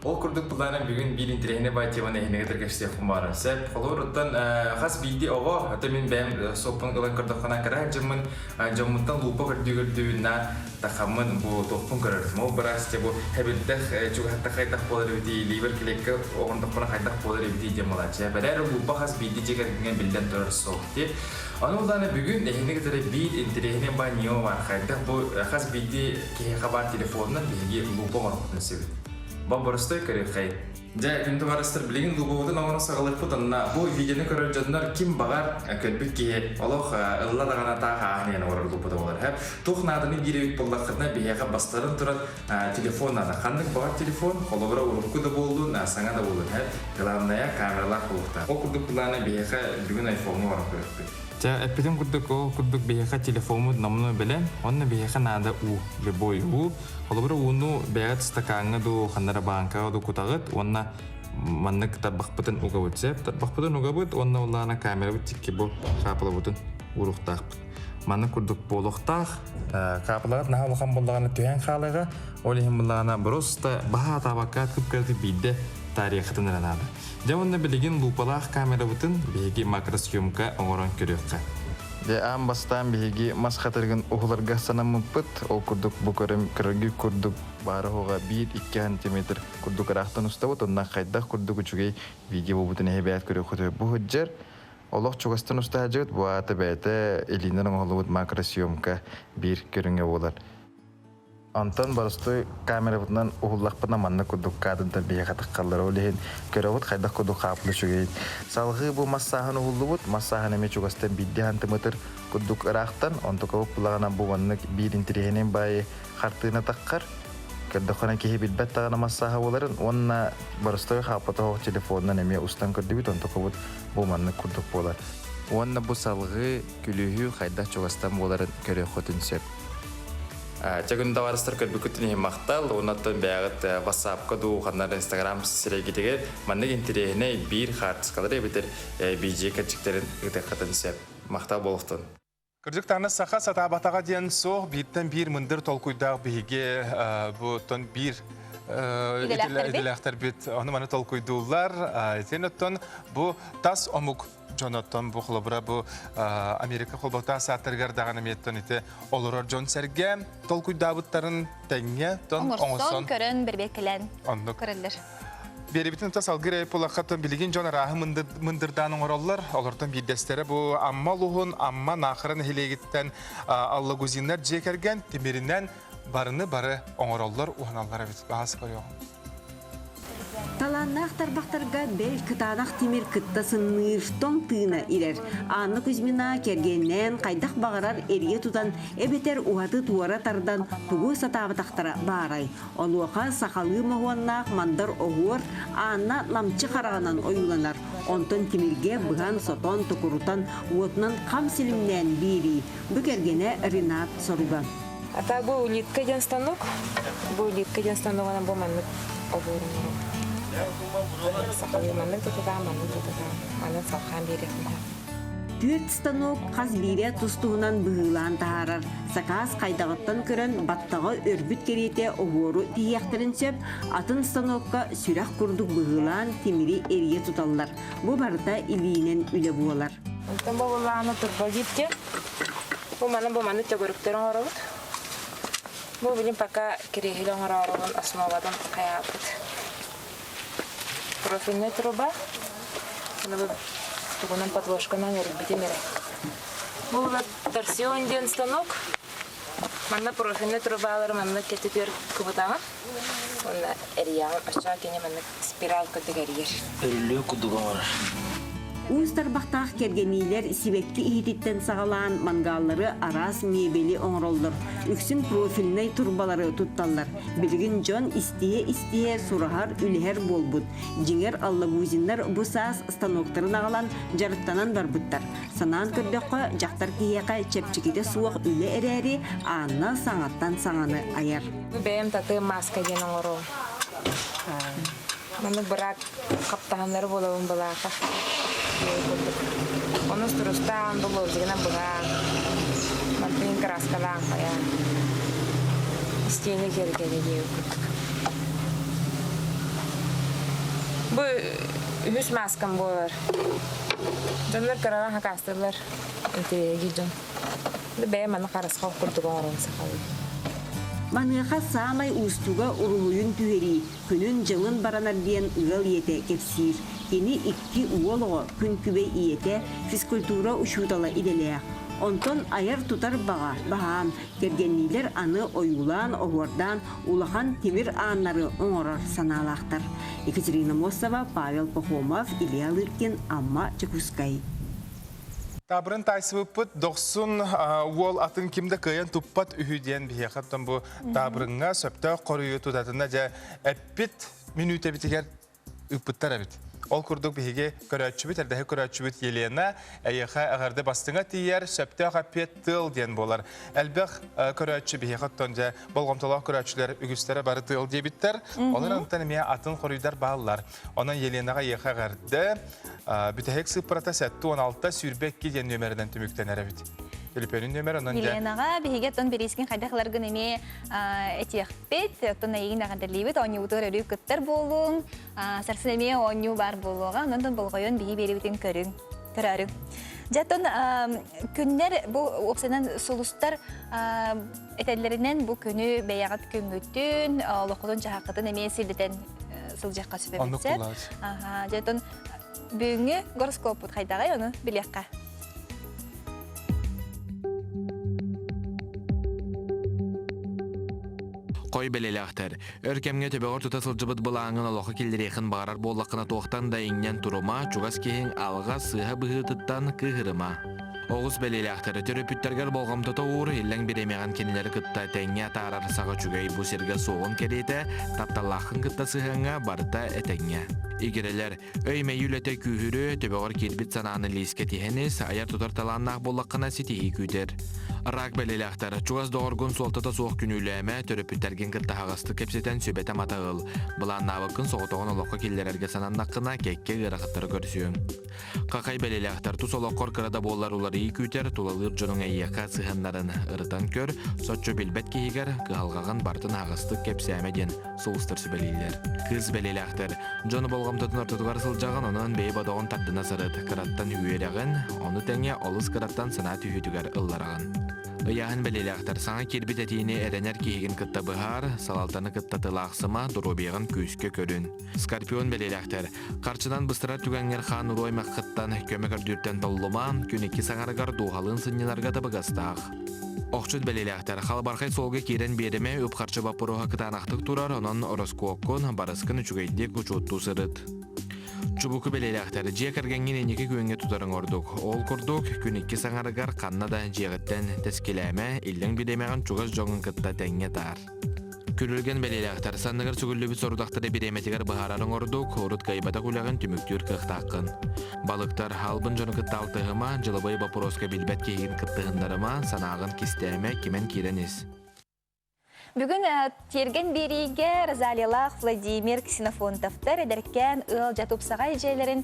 ол күрдік бұларың бүгін бір интерегіне бай теманы әйнеге тіркеште құмары. Сәп қолыр ұттан қас білді оғы, өті мен бәйім соқпын ұлан күрдік қана кіра жымын жамынтан лупа күрді-күрдіуіна тақамын бұл тоқпын көрірдім. Ол біраз те бұл әбілдік жүгіхатта қайтақ болар өте, лейбір келеккі оғындықпына қайтақ болар өте демалады. Бәрі лупа қас білді жегерген білден тұрыр соқты. Оны ұланы бүгін әйнеге тірі бір интерегіне бай нео бар қайдақ бұл қас білді кейі қабар телефонынан бейге лупа марқытын сөйді. Бұл бұрыстой көрек қайын. Жа, күнді барыстыр білеген лупауыдың оңырын сағылыр бұтынна. Бұл видеоны көрер жадынар кім бағар көтбік кейі олық ұлладағана таға ағынен орыр лупада олар. Тоқнадыны деревік болдақырына бейеға бастарын тұрат телефоннаны. Қандық бағар телефон, қолыбыра ұрыққы да болуын, саңа да болуын. Главная камералар қолықта. Ол күрдік бұланы бейеға бүгін айфоны орын көріп. Жа, әппетін күрдік бейеға телефону намыны білен, оны бейеға нада у, любой у. Қолыбыр уыну бәғат стакаңы ду, қандара банкаға ду күтағыт, онына маннық табақпытын уға өтсеп. Табақпытын уға бұд, онына олағына камера бұд, текке бұл қапылы бұдын ұрықтақ бұд. Маннық күрдік болуқтақ, қапылағыт наға олған болағына түйен қалыға, ол ехін болағына бұрыста баға табаққат күп көрді бейді тарихытын ранады. Жауынна білеген лупалақ камера бұтын бейге макросъемка оңырын көрекқа. Ам бастан бейге масқатырғын ұғыларға санамын бұт, ол күрдік бұқырым кіргі күрдік бары оға 1-2 см күрдік арақтан ұста бұт, онна қайдақ күрдік үчігей видео бұтын әйбәт көрек құты бұғы жер. Олық чоғастан ұста әжет, бұл аты бәйті елінен оңылы бұт макросъемка бір көріңе болар. Антон барысты камера бутынан ухуллахпына манна кудук кадынта бияға таққалар олеген көрөбут қайдақ кудук қапылы шүгейд. Салғы бұл массахан ухуллубут, массахан эме чугастан бидде хантымытыр кудук ырақтан, онтуқабы бұлағана бұл маннық бір интерегенен байы қартығына таққар. Кырдықана кейі білбәт тағана массаха оларын, онна барысты қапыта хоқ телефонынан эме устан көрді бит, онтуқабы бұл маннық кудук болар. Онна бұл салғы күліхі қайдақ чугастан боларын көрі қотын сөп. Чагын даварыстар көрбүкүтүн мактал, онаттан бягыт WhatsApp-ка ду, ханнар Instagram сирегидеге маннык интерегине бир хартскалар битер бийже качыктерин ытыкатын сеп мактал болуктун. Кырдыктаны саха сатабатага ден соқ биттен бир мындыр толкуйдаг биге бу тон бир иделактар бит аны маны толкуйдулар. Тенеттон бу тас омук Jonathan bu xolobra bu Amerika xolbota saatırgar dağını metten ite olurur John Serge tolkuydabıtların tenge ton oңорсон көрөн бербекелен көрөлөр. Беребитин тас алгырай полакатын билигин John рахы мындырдан оңороллар олордан биддестері bu amma luhun amma nahырын хилегиттен алла гузинler жекерген тимиринен барыны бары оңороллар уханаллара бит басы көрөм. Таланнақ тарбақтарға бәл кытанақ темір кыттасын нырштон тыына ирер. Анны Кузьмина кергеннен қайдақ бағарар ерге тұтан әбетер уғаты туара тардан туғы сатабытақтара барай. Олуақа сақалы мағуаннақ мандар оғуыр анна ламчы қарағанан ойыланар. Онтон темірге бұған сотон тұқырутан уотынан қам селімнен бейри. Бүкергене Ринат Соруга. Ата бұл улитка ден станок. Бұл улитка ден станогана бұл манны оғуырын. Төрт станок қаз бире тұстуынан бұғылан тағарар. Сақас қайдағыттан көрін баттағы өрбіт керете оғору тияқтырын сөп, атын станокқа сүрақ күрдік бұғылан темірі ерге тұталылар. Бұл барыта илейінен үлі буалар. Бұл бұғыланы тұрба кетте. Бұл маны төгіріктерін орауыд. Бұл білім пака керегілі орауын основадан қаяпыд. Профильная труба. Тугунан подложка на нервбитимере. Бұл торсион ден станок. Манна профильная труба, манна кетепер кубутама. Манна эриян аша кене манна спиралка тегерьер. Өрілі кудуғамар. Уыстарбақтақ кергенейлер сибекті ихитеттен сағалан мангаллары арас мебели оңроллар. Үксін профильнай турбалары тутталлар. Білгін жон истие сурахар үліхер болбуд. Жеңер аллабузинлар бұ саас станоктарын ағалан жарыттанан барбуттар. Санаан көрдіққа жақтар кейеқа чепчекеті суақ үлі әрәрі анна саңаттан саңаны аяр. Бәйім таты маска ден оңыру. Маны бұрақ қаптағанлары болауын бұлаға. Оны тұрыстан бұл өзігіна бұған. Мантын краскалан қаян. Істейіні кергені деу күттік. Бұл үз маскам болар. Жонлар қараған хақастырлар. Интереги жон. Бәйі маны қарасқа күрдік оңырын сақалы. Маныға самай устуға урулуйын түйері, күнін жылын баранар дейін ұғыл ете кепсир. Кені икки уолығы күн күбей иете физкультура ұшудала иделеяқ. Онтон аяр тутар бағам, кергеннейлер аны ойулан, оғырдан, улахан темір аннары оңырар саналақтар. Екатерина Мосова, Павел Пахомов, Илья Лыркин, Амма Чекускай. Табырын тайсыбыппыт, доқсын уол атын кімді күйен тұппат үйден бейеқаттан бұл табырынға сөпті қорыйы тұтатына жа әппет минуте бітігер үппіттар әбіт. Ол күрдік бейге көрәтшібіт, әрдәхі көрәтшібіт елена әйеға ағарды бастыңа тиер сөпті әппет тыл ден болар. Әлбәқ көрәтші бейеқаттан жа болғамталақ көрәтшілер үгістері бары тыл дебіттер. Олар антан әме атын қорыйдар бағылар. Онан еленаға еға ағарды бүтәхек сыпырата сәтті 16 сүрбекке ден нөмерден түміктен әрәбіт. Филиппинин нөмер онан жа. Еленаға бейге тон берескен қайдақларғын әме әтеқпет, тон әйін ағандарлейбет, оны ұтығыр өрі күттер болуң, сарсын әме оны бар болуға, онан болғайын бейге беребетін көрәрің. Жатын күннер бұл опсанан сұлыстар әтәлерінен бұл күні бәяғат күнгіттін, лоқудың жағақытын әме сілдетен сылжаққа сөпебетсер. Жатын бүгінгі гороскопыт қайдағай оны білеққа. Кой белелектер. Өркемге төбөгөр тутасылжыбыт былаңын олоқы келдерейхін бағарар боллақына тоқтан да еңнен тұрыма, чугас кейін алға сыға бұғытыттан кығырыма. Оғыз белелектері түріпіттергер болғамтыты уыр, елің беремеған кенелері кытта тәңе тарар сағы чүгей бұсерге соғын керейті, тапталақын кытта сығыңа барыта әтәңе. Игерелер, өйме юлете күйірі, төбөгөр кербіт сананы лейске тихенес, аяр тұтар таланнақ боллақына сетихи күйдер. Рак белелектер, чугас доғыргын солтыта соқ күніләме, түріпіттерген кытта хағасты кепсетен сөбеті матағыл. Бұлан навықын соғытоғын олыққа келдерерге сананнаққына кекке ғырақыттары көрсүйін. Қақай белелектер, тұс олыққор қырада болар улар ий күйтер, тулалыр жонын әйеқа сығынларын ұрытан көр, сотчо білбәт кейгер, қығалғаған бартын хағасты кепсәмеден соғыстыр сөбелейлер. Кыз белелектер, жоны болғамтатын ортытығар сылжағын, онын бей бадағын таддына сырыт, қыраттан үйерегін, оны тәңе олыс қыраттан сына түйетігер ылларағын. Яғын белелектер, саңа кербет әтейіне әренер кейген кытта бұхар, салалтаны кытта тылақсыма, дұробеғын күйіске көрін. Скорпион белелектер, қарчынан бұстырар түгәңер қан ұроймақ қыттан көмек үрдірттен толлыма, күнекі саңарығар дуғалын сыннеларға да бұғастақ. Оқчыт белелектер, қалбарқай солғы керен беріме өпқарчы бапыруға кытанақтық тұрар, онын ороскуоккон барыскын үчігейдек ұчутту сырыт. Чубуку белелектер, жия кәргенген енеке күйенге тұтарын ордық. Ол құрдық, күнекке саңарығар қанна да жиғыттен тәскеләме, илдің бедемеған чуғыз жоңын кытта тәңе тар. Күрілген белелектер, саннығыр сүгілі біт сорудақтары береметігер бұхарарын ордық, орыт қайбата күліғын түміктүр қықтаққын. Балықтар, халбын жоны кытта алтығыма, жылыбай бапыроска білбәт кейген кыттығындарыма, санағын кистәме кемен кереніз. Бүгін терген береге Розалиялақ Владимир Ксенофонтовтар әдіркен ұл жатупсаға ежелерін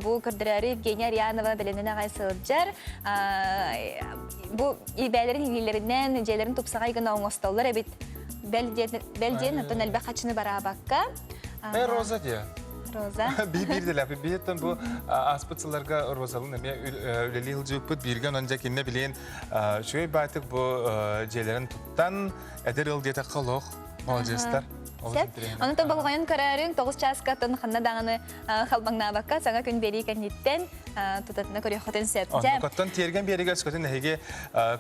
бұл күрдірәрі Евгения Арианова білінін ағай сылджар. Бұл бәлерін егелерінен ежелерін тупсаға еген оңыстаулар әбет бәлден ұттан әлбәқ қачыны бара баққа. Роза де. Роза. Бирделер, бирден бу аспытсыларга розалын эме үлели жылжыппыт бирген онжа кинне билен шөй байтык бу желерин туттан эдер ыл дете кылык молодецтар. Онтон балгайын көрәрін 9 часкатын ханна дағаны халбаңна баққа саңа күн бері кәнеттен тұтатына көрі қотын сәт. Қоттан терген береге өскөтін әйге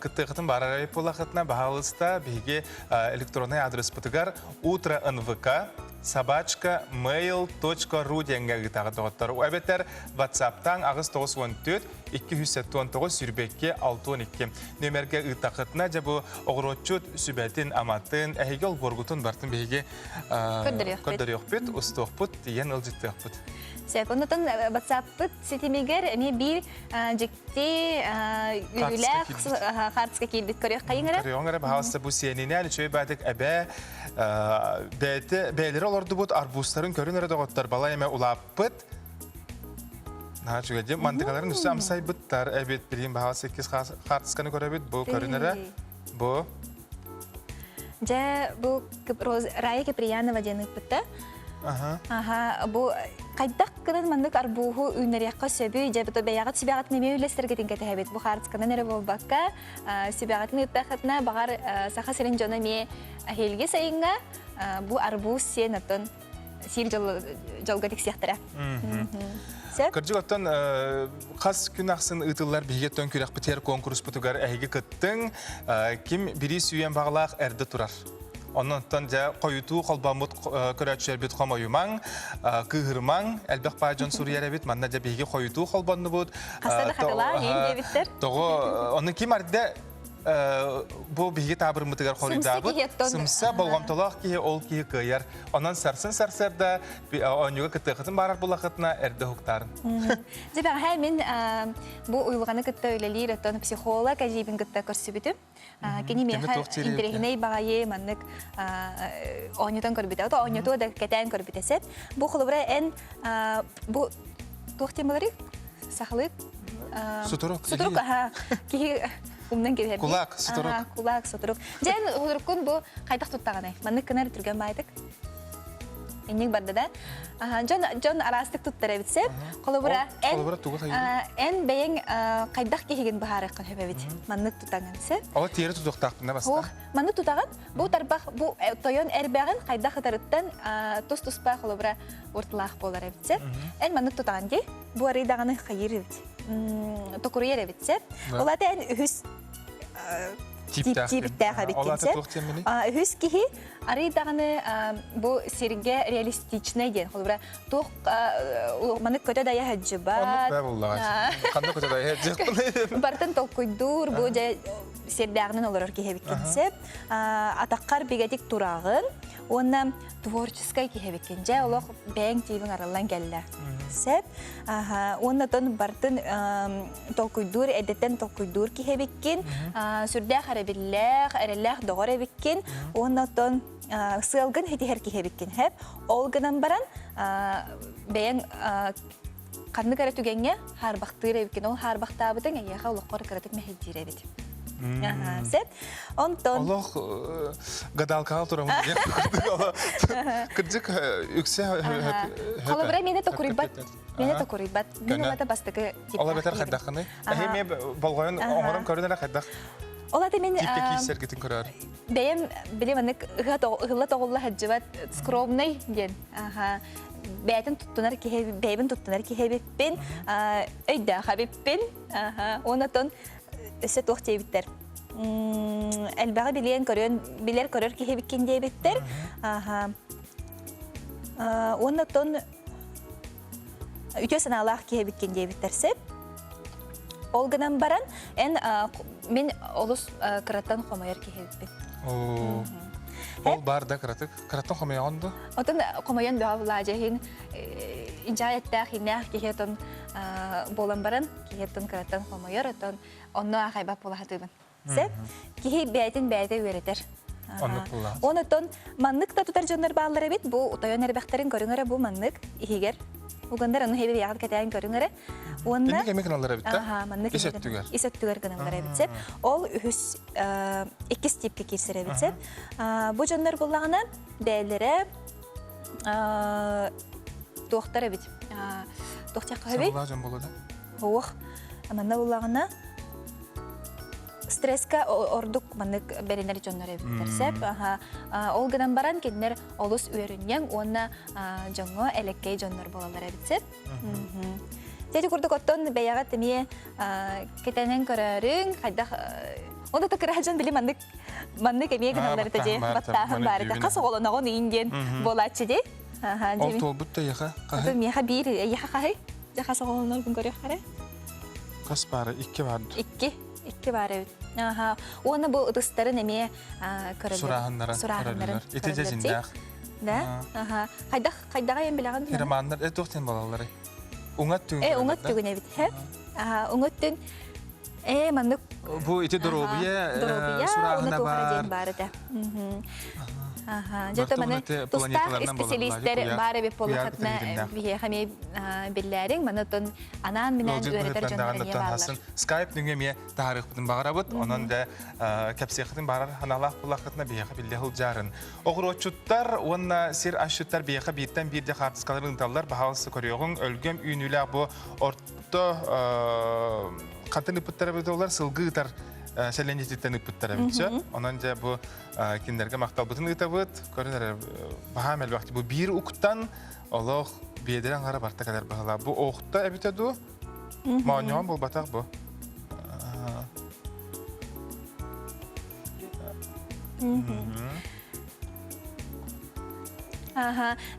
күтті қытын барарай пола қытына бағалыста бейге электронный адрес бұтығар utro.nvk@mail.ru денге ғытағы тоғыттар. Әбеттер WhatsApp-тан ағыз 914-279 сүрбекке 612. Нөмерге ғытақытына жабы оғыротчут сүбәтін аматын әйге ол борғытын бартын бейге көддір еқпет, ұстықпыт, ен ұлжытты еқпет. Онытын WhatsApp-пыт сетемегер әме бір жекте үйілі қартысқа келбет көрек қайыңыры? Көрек бағалысы бұл сеніне әлі чөй бәдік әбә бәлері оларды бұд арбустарын көрін әрі доғыттар бала әме ұлаппыт. Мантықаларын үсі амсай бұттар әбет білейін бағалысы 8 қартысқаны көребет бұл көрін әрі. Бұл? Бұл Рая Киприянова денің бұтты. Бұл қайдақ кыдан мандык арбуғу үйнерияққа сөбі, жабыты бәяғат сөбәғат неме үйлестерге теңгеті әбет. Бұл қарысканан әрі бол баққа сөбәғатын ұттақытына бағар сақа сәрін жона ме әхелге сайынға бұл арбуғы сен атын сир жолға тек сияқтыра. Кыржы оттан қас күн ақсын ұтылар бейгеттен күрек бітер конкурс бұтығар әйге күттің, кім бірі сүйен бағылақ әрді тұрар. Оннан жа қойыту қолбамыт көрәтшер бет қомайымаң, кығырмаң, әлбәқ байжан сұрияр әбет, манна жа бейге қойыту қолбанны бұд. Қастады қатыла, ең дебіттер? Оның кем әрді бұл бейге табыр мұтығар қорыйда бұд. Сымса болғамтылақ кейі ол кейі қияр. Онан сарсын-сарсарда ойнуға күтті қытын барар бұл ақытына әрді хуқтарын. Зебәң, хәй мен бұл ұйлығаны күтті өйлелер, психолог әжейбін күтті көрсі бітім. Кені меха интерегіней бағайы маннык ойнутан көрбіті. Ойнуту да кәтәйін көрбітесет. Бұл құлыбыра ән бұл туқтемалары сақылық? Сутурок. Сутурок, умнан келер. Кулак, сутурок. Кулак, сутурок. Жән ұлырыққын бұл қайдақ тұттағанай. Маннык кінар түрген байдық. Эннек барды да. Жон арастық тұттар әбітсеп. Қолыбыра ән бәйін қайдақ кейген бұхарыққан өбәбет. Маннык тұттаған сеп. Ол тері тұттақтықпында баста? Маннык тұттаған. Бұл тарбақ, бұл тойон әрбәғын қайдақ ұтарыттан тұс-тұспа қолыбыра ортылақ болар әбітсеп. Ән маннык тұттаған дей. Бұл арайдағаны қайыр әбіт. Токуру ер әбітсеп. Олады ән үхіс типтәхә биткенсе. Үз кихи арыдаганы бу серге реалистичный ден. Холбра тох маны көтө дая хаҗыба. Кандай көтө дая хаҗы. Бартын толкуйдур бу же сердагынын олорор кихе биткенсе. Атаккар бигетик турагын, онна творческий кихе биткенже олох бәң тибин аралан келле. Сеп, оннан бартын толкуйдур, эдеттен толкуйдур кихе биккен, сүрдә харабилләх, әрәлләх догор биккен, оннан сылгын хитер кихе биккен хеп, ол гынан баран бәң канны кара түгәнгә харбактыр биккен, ол харбактабытын яха улыккар каратык мәһидире бит. Сеп, онтон Олох гадалкал турамы. Кырдык үксе. Холобра мене токурибат. Мене токурибат. Мене лата бастыкы. Ола бетер хаддакны. Әһеме болгойын оңорым көрүнөр хаддак. Ола да мен Типте кийсер кетин көрөр. Бәем билемәнек гыла тогылла хаҗыбат скромный ген. Бәйтен туттунар ки бәйбен туттунар ки хәбиппен. Өйдә хәбиппен. Онатон өсө тохте биттер. Әлбәгә билен көрөн, билер көрөр ки хәбиккен дә биттер. Онатон үтәсен Аллаһ ки хәбиккен дә биттерсеп. Ол гынан баран, мен олус кыраттан хомайыр ки хәбиппен. Ол барда кыратык. Кыраттан хомайганды. Отон хомайын бәвла җәһин инҗаяттә хиннәх ки хәтон болан баран, ки хәтон кыраттан хомайыр, отон онна хайба була хатыбын. Сеп, ки бәйтен бәйдә үретер. Онотон маннык та тутар җоннар баллары бит, бу утайын әрбәхтәрен көрүңәре бу маннык игер. Угандар аны хәбе ягат кәтәен көрүңәре. Онна кеме каналлары бит та? Исәттүгәр. Исәттүгәр каналлары бит сеп. Ол үз ике степкә кирсере бит сеп. Бу җоннар буллагына бәйләре тохтары бит. Тохтя кабы. Саулажан булады. Ох, аманда буллагына стресска ордук маннык беренер җоннары битерсеп, ол гынан баран кеннер олус үрүннән, онна җоңго элеккей җоннар булалар битсеп. Теди курдук оттон бәягә тиме кетенен көрөрүң, хайда онда токыражан били маннык эмие гыналар теде баттаһын бар да. Касы голоногон инден болачы ди. Ол толбутта яха. Кахы меха бир яха кахы. Яха голонор күн көрө харе. Кас бары 2 бар. 2 бар. Оны бу ыдыстарын эме көрөлөр. Сураханнар. Итеже жиндак. Да? Кайдага эм билаган. Романдар токтен балалары. Уңат түгүн. Уңат түгүн бит. Уңаттын маннык бу ите доробия сурахана бар. Жата мене тустак специалисттер бары беп болхатна бие хаме билләрин манатон анан менен өретер җаннарга барлар. Skype дүнгә ме тарих бутын багарабыт, онан да капсехтин барар ханалах булахатна бие хабилле хул жарын. Огрочуттар онна сир ашуттар бие хабиттан бирде хартскаларын таллар баһасы көрөгөн өлгөм үйнүләр бу орто кантын путтар битолар сылгытар шәлендеттен үппіттер әбітші. Онан жа бұ кендерге мақтал бұтын ұйтабыт. Көрінер бағам әлбақты. Бұ бір ұқтан олық бейдерен ғара барта кәдер бағыла. Бұ оқта әбітеді. Мауынуған бұл батақ бұ.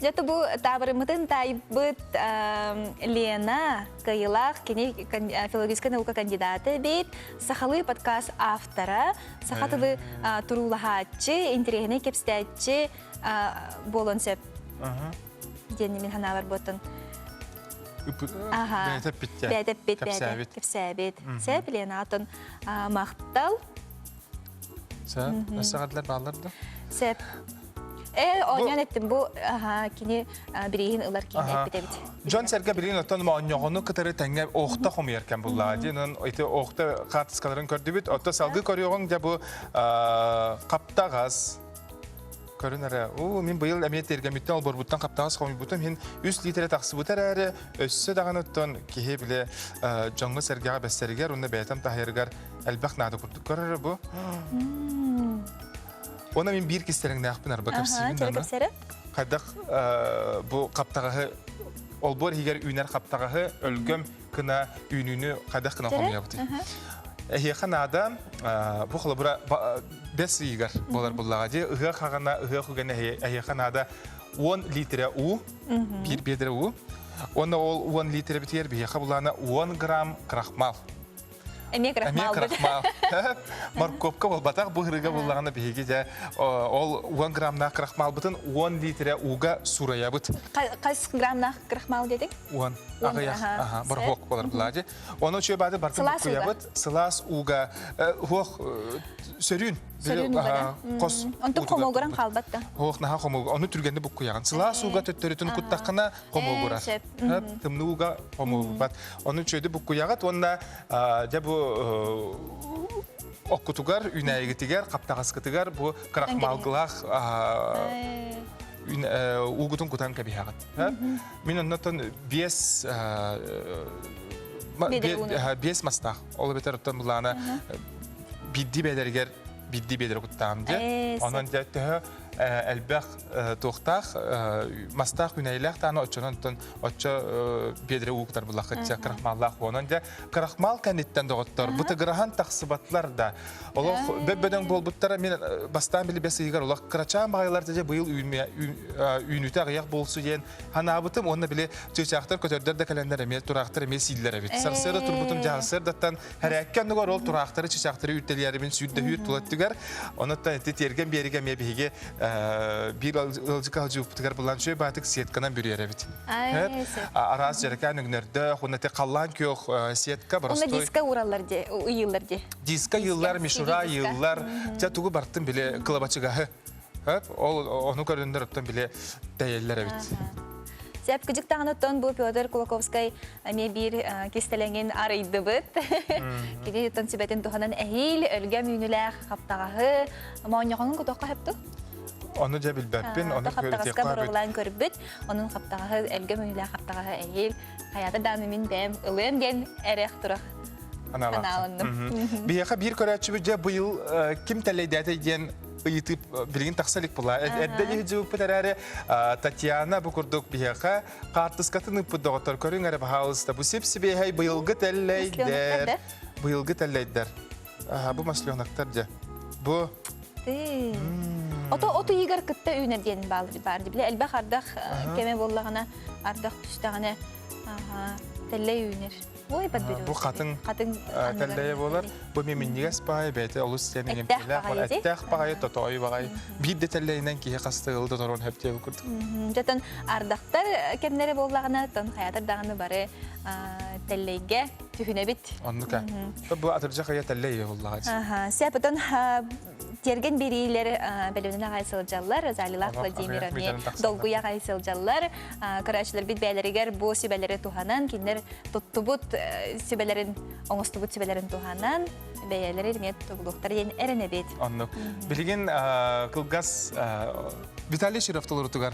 Жаты бу табырымытын тайбыт Лена Кайылах, кене филологическая наука кандидаты бит, сахалы подкаст автора, сахатылы турулахатчы, интерегіне кепстәтчі болон сәп. Дені мен ханалар ботын. Бәйтіп бит, кепсәбет. Сәп Лена атын мақтал. Сәп, әсіғадылар бағаларды? Сәп. Oynayan ettim bu kini birihin ılar kini etbitebit. John Serge birihin otan maanyogunu kıtarı tenge oğta xomuyarken bulladı. Onun iti oğta kartıskaların kördübüt. Otta salgı körüyoğun da bu kaptağaz. Körünere. Min bu yıl emniyet ergemitten ol borbuttan kaptağaz xomuy butum. Hin 3 litre taqsı butar әрі. Össü dağın ottan kihe bile John Serge'ye besteriger. Onda beytam tahirgar elbaq nadı kurduk körür bu. Ona min bir kisterin näqpin arba kapsıyın. Qaydaq bu qaptağığı olbor higer üner qaptağığı ölgöm kına ününü qaydaq kına xomuyabdı. Эханада бу холобра бес игар болар буллагади ыга хагана ыга хугана эханада 10 литр у bir бедре у оны ол 10 литр битер бие хабулана 10 грамм крахмал. Эме крахмал. Морковка бол батак бу хырыга буллагана биеге же ол 10 граммна крахмал бутын 10 литр уга сурая бут. Кайсы граммна крахмал дедик? 10 ага бархок болар булади. Оны чөй бады бартын куябыт. Сылас уга хох сөрүн. Кос. Онтуп комогоран калбатта. Хох наха комог. Оны түргенде бу куяган. Сылас уга төттөрүтүн куттакына комогора. Тымнууга комогбат. Оны чөйдө бу куягат. Онда же бу оккутугар, үнәйгетигер, каптагаскытыгар бу крахмалгылах угутун кутан кабихагат. Мен оннотон бес мастах. Ол бетероттон булана бидди бедергер бидди бедер куттамды. Онон жаттыгы әлбәқ тоқтақ мастақ үнәйләқ таны очонон очо бедре уқтар бұлақытча крахмаллақ онын де крахмал кәнеттен доғыттар. Бұты ғырахан тақсыбатлар да. Олық бөббөдің бол бұттара мен бастан білі бәсі егер олық қырача мағайларды же бұйыл үйніті ағияқ болсу ен хана бұтым оны біле чөчақтар көтердер де кәлендер әме тұрақтар әме силдер әбет. Сарсыры тұрбұтым жағысыр даттан әрәккен нұғар ол тұрақтары чөчақтары үттелерімен сүйді үйір тұлаттығар. Оныттан әтті терген беріге ме бейге bir ılcık alcı uptıgar bulan şöyle batık siyetkana bir yere bit. Aras jereken ügnerde, ona te kallan kök siyetka barostoy. Ona diska urallar de, yıllar de. Diska yıllar, mişura yıllar. Ja tuğu barttım bile kılabaçıgahı. Onu göründür öptüm bile değerler bit. Sep küçük tağınıttan bu Pyotr Kulakovskay me bir kestelengen araydı bit. Gide yutan sibetin tuhanan ehil, ölgem ünüler kaptağığı. Ama onyakonun kutuqa heptu? Onu da bilbepin, onu körütek qabıt. Körübüt, onun kaptağığı, ölgem ünüler kaptağığı ehil. Hayata damimin bem, ılığım gen erek duraq. Analandım. Bir körətçü bücə bu yıl kim tələydəti gen ıyıtıp bilgin taqsalik bula. Əddəli hücü pütərəri Tatiana bu kurduk biyaqa qartıskatını püddoğutar körün ərəb hausda. Bu sepsibiyəy bu yılgı təlləydər. Bu yılgı təlləydər. Bu masliyonaktarca. Bu... Oto yigar kıtta üner diyen bardı bile. Elbaq ardaq keme bollağına, ardaq tüstağına təlle üner. Bu qatın təlləyə bolar. Bu meminniğəs bağı bəti olus senin emtilə. Əttəq bağı, totoyu bağı. Bir də təlləyindən ki, qastığıldı torun hep diye bukurduk. Zaten ardaqtar kemlere bollağına, hayatar dağını barı təlləyge tühüne bit. Onluka. Bu atırcaq aya təlləyə bollağacı. Səbədən tergen biriler bölümüne qaysılcalar, Zalilah Vladimirovne dolguya qaysılcalar. Karaçlar bit bəyləriger bu sübələri tuhanan, kinler tuttubut sübələrin, oңыстubut sübələrin tuhanan, bəyələri met tuğluqtar yen ərənə bit. Onluk. Bilgin Kılgaz Vitaliy Şiraftılar tugar.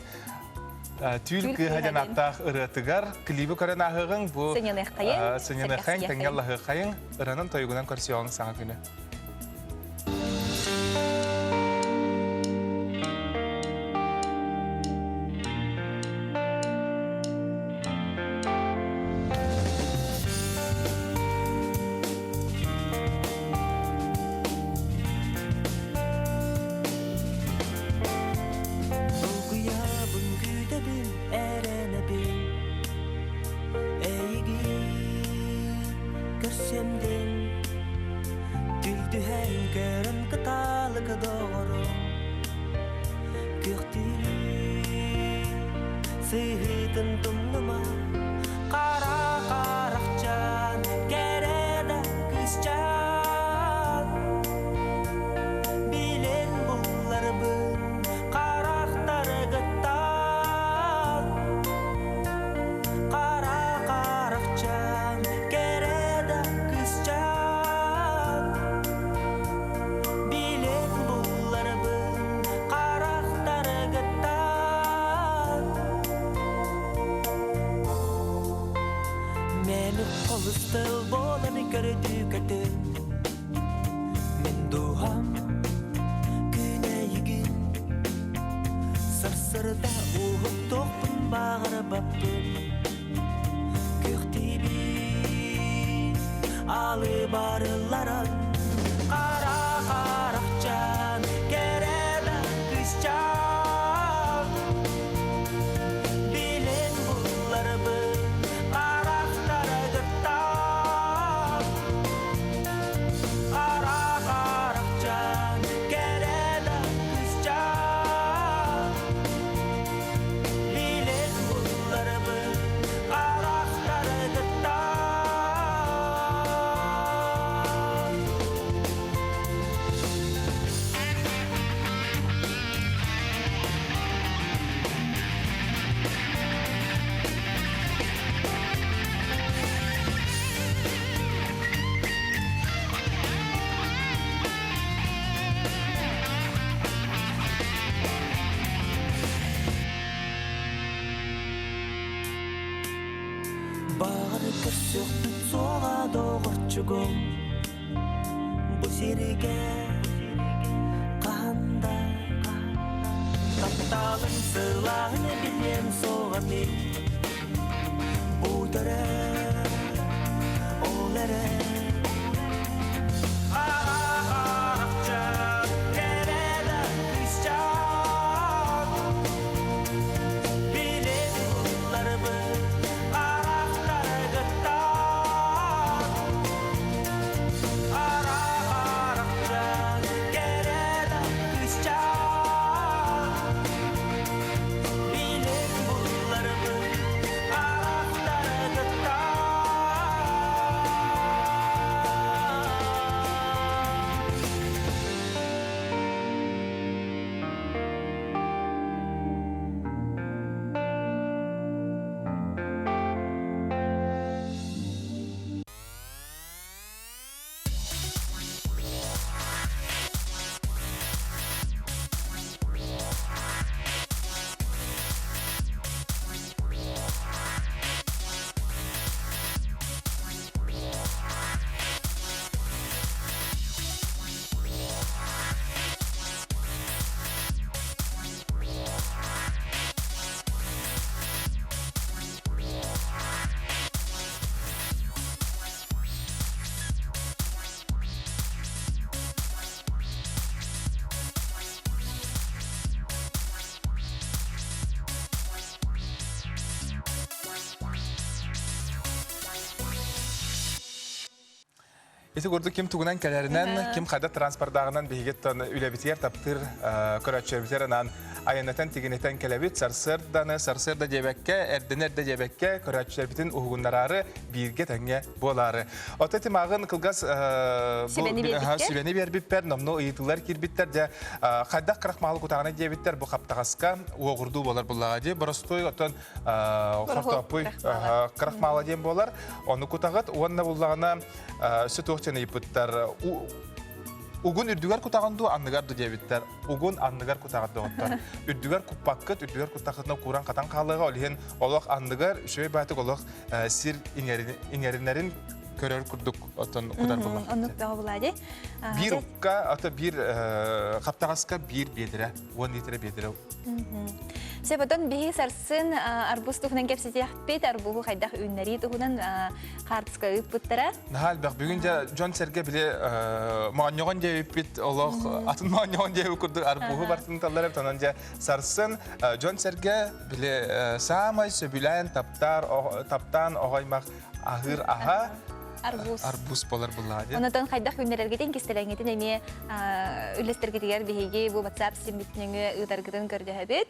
Tülkü hajan attaq ırıtıgar. Klibi körən ahığın bu... Sınyanı xayın, təngəllahı xayın. Iranın toygunan korsiyonun sana günü. Алы барыларын Қара қарақчан Кереді күшчан Билен бұллар бұл Қарақтары гыттан Қара қарақчан Кереді күшчан Билен бұллар бұл Қарақтары гыттан Бар көрсөктү соға доғырчугум Бу сериге қанда Тапталын сыланы билем соға мен Будары олары Қарақчан кереді күшчан Билен бұллар бұл Қарақтары гыттан Қара қарақчан кереді күшчан Билен бұллар бұл Қарақтары гыттан Эти горды ким тугунан калеринен, ким хада транспорттагынан бигеттен үлебитер таптыр көрөчөбитернан аянатан тигинетен келебит сарсырда жебекке эрденерде жебекке көрөчөбитин угуннарары бирге теңге болары. Отети магын кылгас сибени бербиппер номно ыйтылар кирбиттер же кайдак крахмалы кутагына жебиттер бу каптагаска огурду болар буллага же боростой отон хортопуй крахмалы дем болар. Оны кутагат онна буллагына süt ипыттар угун үрдүгөр кутаганду анныгарды дебиттер угун анныгар кутагады оттар үрдүгөр куппаккыт үрдүгөр кутагына куран катан калыга олен олох анныгар үшөй батык олох сир иңеринерин көрөр курдук отон кудар болла онук да булади бир укка ата бир каптагаска бир бедире 10 литр бедире Себетон бихи сарсын арбуз туһунан кепсетиахпит арбуху хайдах үннери туһунан картыска ыппыттара. Нахал бак бүгүн Жон Серге биле мааньогон жебиппит олох атын мааньогон жебип курдук арбуху бартын таллар танан же сарсын Жон Серге биле самай сөбүлән таптан огаймак ахыр аха арбуз болар буллади. Онотон хайдах үннерерге тен кистелеңетин эми үлестерге дигер биһиги бу WhatsApp симбитнеңе ыдаргытын көрдөһөбүт.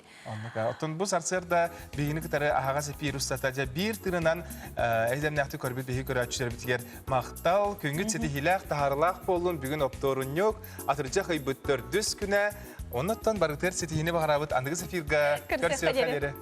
Отон бу сарсырда бигини китары ахага сепирустата же бир тырынан эйдемнакты көрбүт биһи көрөчүлөр битигер мактал күнгүт сетихилак тахарлак болун бүгүн опторуньок атырча хайбыттыр дүс күнэ оннотон барытер сетихини багарабыт андыгы сефирга көрсөкөлөрү